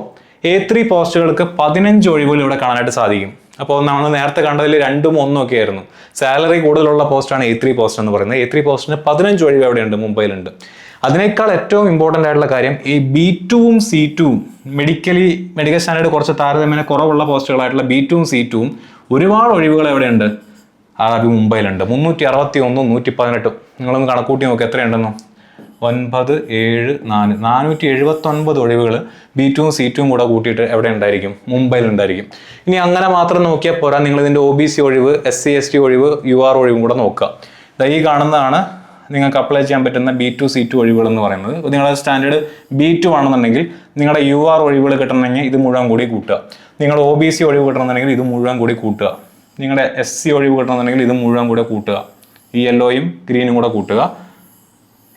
A3 പോസ്റ്റുകൾക്ക് 15 ഒഴിവുകൾ ഇവിടെ കാണാനായിട്ട് സാധിക്കും. അപ്പോൾ നമ്മൾ നേരത്തെ കണ്ടതിൽ 2ഉം 1ഉം ഒക്കെ ആയിരുന്നു. സാലറി കൂടുതലുള്ള പോസ്റ്റാണ് A3 പോസ്റ്റ് എന്ന് പറയുന്നത്. A3 പോസ്റ്റിന് 15 ഒഴിവ് എവിടെയുണ്ട്? മുംബൈയിലുണ്ട്. അതിനേക്കാൾ ഏറ്റവും ഇമ്പോർട്ടൻ്റ് ആയിട്ടുള്ള കാര്യം ഈ B2ഉം C2ഉം മെഡിക്കൽ സ്റ്റാൻഡേർഡ് കുറച്ച് താരതമ്യേന കുറവുള്ള പോസ്റ്റുകളായിട്ടുള്ള B2ഉം C2ഉം ഒരുപാട് ഒഴിവുകൾ എവിടെയുണ്ട്? RRB മുംബൈയിലുണ്ട്. 361 118. നിങ്ങളൊന്ന് കണക്കൂട്ടി നോക്കി എത്രയുണ്ടെന്നോ? 9, 7, 4 479 ഒഴിവുകൾ B2ഉം C2ഉം കൂടെ കൂട്ടിയിട്ട് എവിടെ ഉണ്ടായിരിക്കും? മുംബൈയിലുണ്ടായിരിക്കും. ഇനി അങ്ങനെ മാത്രം നോക്കിയാൽ പോരാ, നിങ്ങൾ ഇതിൻ്റെ OBC ഒഴിവ്, SC ST ഒഴിവ്, UR ഒഴിവും കൂടെ നോക്കുക. ഈ കാണുന്നതാണ് നിങ്ങൾക്ക് അപ്ലൈ ചെയ്യാൻ പറ്റുന്ന B2 C2 ഒഴിവുകൾ എന്ന് പറയുന്നത്. ഇപ്പോൾ നിങ്ങളുടെ സ്റ്റാൻഡേർഡ് B2 ആണെന്നുണ്ടെങ്കിൽ നിങ്ങളുടെ UR ഒഴിവുകൾ കിട്ടണമെങ്കിൽ ഇത് മുഴുവൻ കൂടി കൂട്ടുക. നിങ്ങളുടെ OBC ഒഴിവ് കിട്ടണമെന്നുണ്ടെങ്കിൽ ഇത് മുഴുവൻ കൂടി കൂട്ടുക. നിങ്ങളുടെ SC ഒഴിവ് കിട്ടണമെന്നുണ്ടെങ്കിൽ ഇത് മുഴുവൻ കൂടെ കൂട്ടുക. ഈ യെല്ലോയും ഗ്രീനും കൂടെ കൂട്ടുക.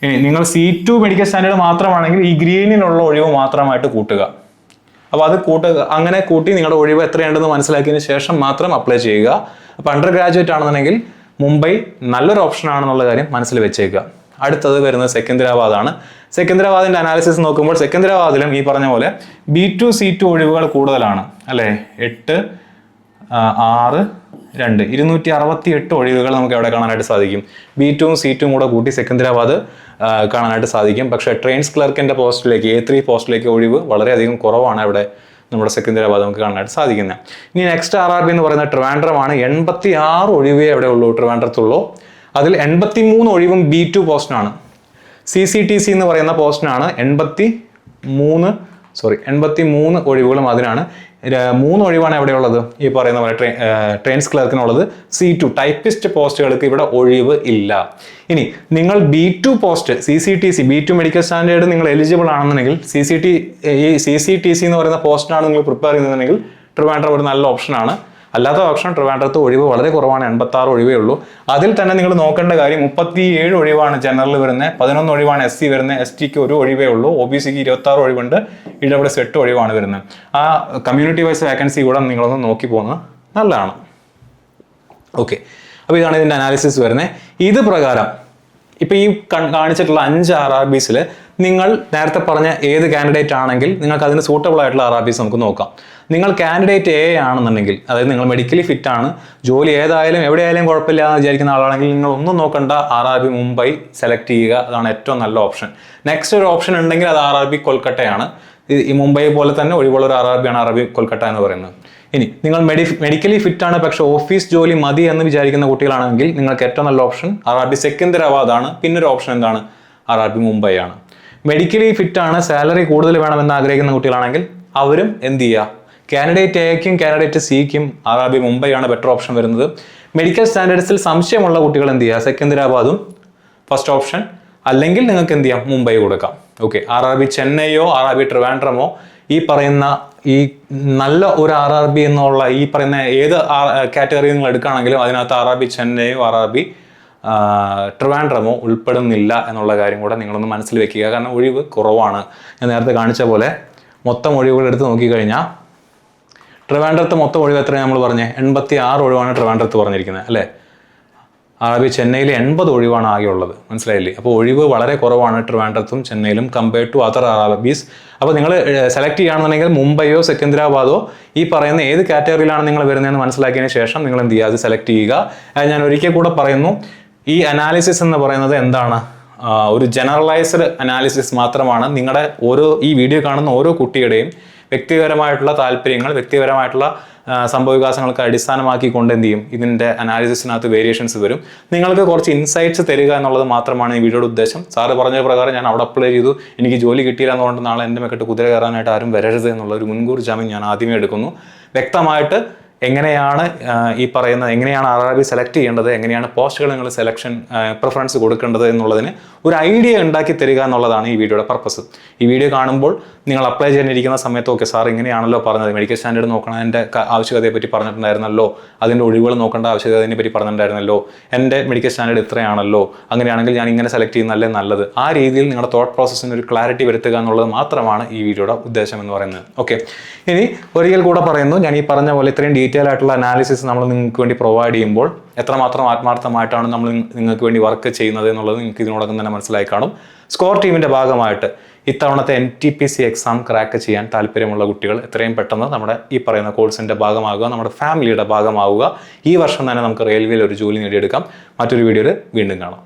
ഇനി നിങ്ങൾ C2 മെഡിക്കൽ സ്റ്റാൻഡേർഡ് മാത്രമാണെങ്കിൽ ഈ ഗ്രീനിലുള്ള ഒഴിവ് മാത്രമായിട്ട് കൂട്ടുക. അപ്പോൾ അത് അങ്ങനെ കൂട്ടി നിങ്ങളുടെ ഒഴിവ് എത്രയുണ്ടെന്ന് മനസ്സിലാക്കിയതിന് ശേഷം മാത്രം അപ്ലൈ ചെയ്യുക. അപ്പോൾ അണ്ടർ ഗ്രാജുവേറ്റ് ആണെന്നുണ്ടെങ്കിൽ മുംബൈ നല്ലൊരു ഓപ്ഷൻ ആണെന്നുള്ള കാര്യം മനസ്സിൽ വെച്ചേക്കുക. അടുത്തത് വരുന്നത് സെക്കന്ദരാബാദാണ്. സെക്കന്ദരാബാദിന്റെ അനാലിസിസ് നോക്കുമ്പോൾ സെക്കന്ദരാബാദിലും ഈ പറഞ്ഞ പോലെ B2 C2 ഒഴിവുകൾ കൂടുതലാണ് അല്ലേ? 8, 6, 2 268 ഒഴിവുകൾ നമുക്ക് എവിടെ കാണാനായിട്ട് സാധിക്കും? B2ഉം C2ഉം കൂടെ കൂട്ടി സെക്കന്ദരാബാദ് കാണാനായിട്ട് സാധിക്കും. പക്ഷേ ട്രെയിൻസ് ക്ലർക്കിന്റെ പോസ്റ്റിലേക്ക് A3 പോസ്റ്റിലേക്ക് ഒഴിവ് വളരെയധികം കുറവാണ് ഇവിടെ നമ്മുടെ സെക്കന്ദരാബാദ് നമുക്ക് കാണാനായിട്ട് സാധിക്കുന്നത്. ഇനി നെക്സ്റ്റ് RRB എന്ന് പറയുന്നത് ട്രിവാൻഡ്രമാണ്. 86 ഒഴിവേ എവിടെ ഉള്ളൂ? ട്രിവാൻഡ്രത്തുള്ളൂ. അതിൽ 83 ഒഴിവും B2 പോസ്റ്റിനാണ്. CCTC എന്ന് പറയുന്ന പോസ്റ്റിനാണ് 83 ഒഴിവുകളും അതിനാണ്. 3 ഒഴിവാണ് എവിടെയുള്ളത്? ഈ പറയുന്ന പോലെ ട്രെയിൻസ് ക്ലർക്കിനുള്ളത്. C2 ടൈപ്പിസ്റ്റ് പോസ്റ്റുകൾക്ക് ഇവിടെ ഒഴിവ് ഇല്ല. ഇനി നിങ്ങൾ B2 post CCTC B2 medical standard നിങ്ങൾ എലിജിബിൾ ആണെന്നുണ്ടെങ്കിൽ CCTC എന്ന് പറയുന്ന പോസ്റ്റിനാണ് നിങ്ങൾ പ്രിപ്പയർ ചെയ്യുന്നതെങ്കിൽ ട്രിവാൻഡ്രം ഒരു നല്ല ഓപ്ഷനാണ്. അല്ലാത്ത ഓപ്ഷൻ ട്രിവാൻഡ്രത്ത് ഒഴിവ് വളരെ കുറവാണ്. 86 ഒഴിവേ ഉള്ളൂ. അതിൽ തന്നെ നിങ്ങൾ നോക്കേണ്ട കാര്യം 37 ഒഴിവാണ് ജനറൽ വരുന്നത്, 11 ഒഴിവാണ് SC വരുന്നത്, STക്ക് 1 ഒഴിവേ ഉള്ളൂ, OBCക്ക് 26 ഒഴിവുണ്ട്, EWS 8 ഒഴിവാണ് വരുന്നത്. ആ കമ്മ്യൂണിറ്റി വൈസ് വേക്കൻസി കൂടെ നിങ്ങളൊന്ന് നോക്കി പോകുന്നത് നല്ലതാണ്. ഓക്കെ, അപ്പോൾ ഇതാണ് ഇതിൻ്റെ അനാലിസിസ് വരുന്നത്. ഇത് പ്രകാരം ഇപ്പം ഈ കാണിച്ചിട്ടുള്ള 5 RRBസിൽ നിങ്ങൾ നേരത്തെ പറഞ്ഞ ഏത് കാൻഡിഡേറ്റ് ആണെങ്കിൽ നിങ്ങൾക്ക് അതിന് സൂട്ടബിൾ ആയിട്ടുള്ള RRBs നമുക്ക് നോക്കാം. നിങ്ങൾ കാൻഡിഡേറ്റ് A ആണെന്നുണ്ടെങ്കിൽ, അതായത് നിങ്ങൾ മെഡിക്കലി ഫിറ്റ് ആണ്, ജോലി ഏതായാലും എവിടെയായാലും കുഴപ്പമില്ല എന്ന് വിചാരിക്കുന്ന ആളാണെങ്കിൽ നിങ്ങൾ ഒന്നും നോക്കണ്ട, RRB മുംബൈ സെലക്ട് ചെയ്യുക. അതാണ് ഏറ്റവും നല്ല ഓപ്ഷൻ. നെക്സ്റ്റ് ഒരു ഓപ്ഷൻ ഉണ്ടെങ്കിൽ അത് RRB കൊൽക്കട്ടയാണ്. ഈ മുംബൈ പോലെ തന്നെ ഒഴിവുള്ള ഒരു RRB ആണ് RRB കൊൽക്കട്ട എന്ന് പറയുന്നത്. ഇനി നിങ്ങൾ മെഡിക്കലി ഫിറ്റ് ആണ് പക്ഷേ ഓഫീസ് ജോലി മതി എന്ന് വിചാരിക്കുന്ന കുട്ടികളാണെങ്കിൽ നിങ്ങൾക്ക് ഏറ്റവും നല്ല ഓപ്ഷൻ RRB സെക്കന്ദരാബാദ് ആണ്. പിന്നൊരു ഓപ്ഷൻ എന്താണ്? RRB മുംബൈ ആണ്. മെഡിക്കലി ഫിറ്റ് ആണ്, സാലറി കൂടുതൽ വേണമെന്ന് ആഗ്രഹിക്കുന്ന കുട്ടികളാണെങ്കിൽ അവരും എന്ത് ചെയ്യുക? കാൻഡിഡേറ്റ് എക്കും കാൻഡിഡേറ്റ് സിക്കും RRB മുംബൈ ആണ് ബെറ്റർ ഓപ്ഷൻ വരുന്നത്. മെഡിക്കൽ സ്റ്റാൻഡേർഡ്സിൽ സംശയമുള്ള കുട്ടികൾ എന്ത് ചെയ്യുക? സെക്കന്ദരാബാദും ഫസ്റ്റ് ഓപ്ഷൻ, അല്ലെങ്കിൽ നിങ്ങൾക്ക് എന്ത് ചെയ്യാം? മുംബൈ കൊടുക്കാം. ഓക്കെ, RRB ചെന്നൈയോ RRB ട്രിവാൻഡ്രമോ ഈ പറയുന്ന ഈ നല്ല ഒരു RRB എന്നുള്ള ഈ പറയുന്ന ഏത് കാറ്റഗറി നിങ്ങൾ എടുക്കുകയാണെങ്കിലും അതിനകത്ത് RRB ചെന്നൈയോ RRB ട്രിവാൻഡ്രമോ ഉൾപ്പെടുന്നില്ല എന്നുള്ള കാര്യം കൂടെ നിങ്ങളൊന്ന് മനസ്സിൽ വെക്കുക. കാരണം ഒഴിവ് കുറവാണ്. ഞാൻ നേരത്തെ കാണിച്ച പോലെ മൊത്തം ഒഴിവുകൾ എടുത്ത് നോക്കിക്കഴിഞ്ഞാൽ ട്രിവാൻഡ്രത്ത് മൊത്തം ഒഴിവ് എത്രയാണ് നമ്മൾ പറഞ്ഞത്? 86 ഒഴിവാണ് ട്രിവാൻഡ്രത്ത് പറഞ്ഞിരിക്കുന്നത് അല്ലേ? RRB ചെന്നൈയിൽ 80 ഒഴിവാണ് ആകെ ഉള്ളത്. മനസ്സിലായില്ലേ? അപ്പോൾ ഒഴിവ് വളരെ കുറവാണ് ട്രിവാൻഡ്രത്തും ചെന്നൈയിലും കമ്പയർഡ് ടു അതർ RRBs. അപ്പോൾ നിങ്ങൾ സെലക്ട് ചെയ്യുകയാണെന്നുണ്ടെങ്കിൽ മുംബൈയോ സെക്കന്ദരാബാദോ ഈ പറയുന്ന ഏത് കാറ്റഗറിയിലാണ് നിങ്ങൾ വരുന്നതെന്ന് മനസ്സിലാക്കിയതിന് ശേഷം നിങ്ങൾ എന്ത് ചെയ്യുക? അത് സെലക്ട് ചെയ്യുക. ഞാൻ ഒരിക്കൽ കൂടെ പറയുന്നു, ഈ അനാലിസിസ് എന്ന് പറയുന്നത് എന്താണ്? ഒരു ജനറലൈസ്ഡ് അനാലിസിസ് മാത്രമാണ്. നിങ്ങളുടെ ഈ വീഡിയോ കാണുന്ന ഓരോ കുട്ടിയുടെയും വ്യക്തിപരമായിട്ടുള്ള താല്പര്യങ്ങൾ, വ്യക്തിപരമായിട്ടുള്ള സംഭവവികാസങ്ങൾക്ക് അടിസ്ഥാനമാക്കിക്കൊണ്ട് എന്ത് ചെയ്യും? ഇതിൻ്റെ അനാലിസിസിനകത്ത് വേരിയേഷൻസ് വരും. നിങ്ങൾക്ക് കുറച്ച് ഇൻസൈറ്റ്സ് തരിക എന്നുള്ളത് മാത്രമാണ് ഈ വീഡിയോയുടെ ഉദ്ദേശം. സാറ് പറഞ്ഞ പ്രകാരം ഞാൻ അവിടെ അപ്ലൈ ചെയ്തു, എനിക്ക് ജോലി കിട്ടിയില്ല എന്നുകൊണ്ട് നാളെ എൻ്റെ മെക്കെട്ട് കുതിര കയറാനായിട്ട് ആരും വരരുത് എന്നുള്ള ഒരു മുൻകൂർ ജാമ്യം ഞാൻ ആദ്യമേ എടുക്കുന്നു. വ്യക്തമായിട്ട് എങ്ങനെയാണ് എങ്ങനെയാണ് RRB സെലക്ട് ചെയ്യേണ്ടത്, എങ്ങനെയാണ് പോസ്റ്റുകൾ നിങ്ങൾ സെലക്ഷൻ പ്രിഫറൻസ് കൊടുക്കേണ്ടത് എന്നുള്ളതിന് ഒരു ഐഡിയ ഉണ്ടാക്കി തരിക എന്നുള്ളതാണ് ഈ വീഡിയോയുടെ പർപ്പസ്. ഈ വീഡിയോ കാണുമ്പോൾ നിങ്ങൾ അപ്ലൈ ചെയ്യാനിരിക്കുന്ന സമയത്തൊക്കെ സാർ ഇങ്ങനെയാണല്ലോ പറഞ്ഞത്, മെഡിക്കൽ സ്റ്റാൻഡേർഡ് നോക്കണതിൻ്റെ ആവശ്യകതയെപ്പറ്റി പറഞ്ഞിട്ടുണ്ടായിരുന്നല്ലോ, അതിൻ്റെ ഒഴിവുകൾ നോക്കേണ്ട ആവശ്യകതയെ പറ്റി പറഞ്ഞിട്ടുണ്ടായിരുന്നല്ലോ, എൻ്റെ മെഡിക്കൽ സ്റ്റാൻഡേർഡ് ഇത്രയാണല്ലോ, അങ്ങനെയാണെങ്കിൽ ഞാൻ ഇങ്ങനെ സെലക്ട് ചെയ്യുന്നതല്ലേ നല്ലത്. ആ രീതിയിൽ നിങ്ങളുടെ തോട്ട് പ്രോസസ്സിന് ഒരു ക്ലാരിറ്റി വരുത്തുക എന്നുള്ളത് മാത്രമാണ് ഈ വീഡിയോയുടെ ഉദ്ദേശം എന്ന് പറയുന്നത്. ഓക്കെ, ഇനി ഒരിക്കൽ കൂടെ പറയുന്നു, ഞാൻ ഈ പറഞ്ഞ പോലെ ഇത്രയും ഡീറ്റെയിൽ ആയിട്ടുള്ള അനാലിസിസ് നമ്മൾ നിങ്ങൾക്ക് വേണ്ടി പ്രൊവൈഡ് ചെയ്യുമ്പോൾ എത്രമാത്രം ആത്മാർത്ഥമായിട്ടാണ് നമ്മൾ നിങ്ങൾക്ക് വേണ്ടി വർക്ക് ചെയ്യുന്നത് എന്നുള്ളത് നിങ്ങൾക്ക് ഇതിനോടകം തന്നെ മനസ്സിലായി കാണും. സ്കോർ ടീമിൻ്റെ ഭാഗമായിട്ട് ഇത്തവണത്തെ NTPC എക്സാം ക്രാക്ക് ചെയ്യാൻ താല്പര്യമുള്ള കുട്ടികൾ എത്രയും പെട്ടെന്ന് നമ്മുടെ ഈ പറയുന്ന കോഴ്സിൻ്റെ ഭാഗമാകുക, നമ്മുടെ ഫാമിലിയുടെ ഭാഗമാവുക. ഈ വർഷം തന്നെ നമുക്ക് റെയിൽവേയിൽ ഒരു ജോലി നേടിയെടുക്കാം. മറ്റൊരു വീഡിയോയിൽ വീണ്ടും കാണാം.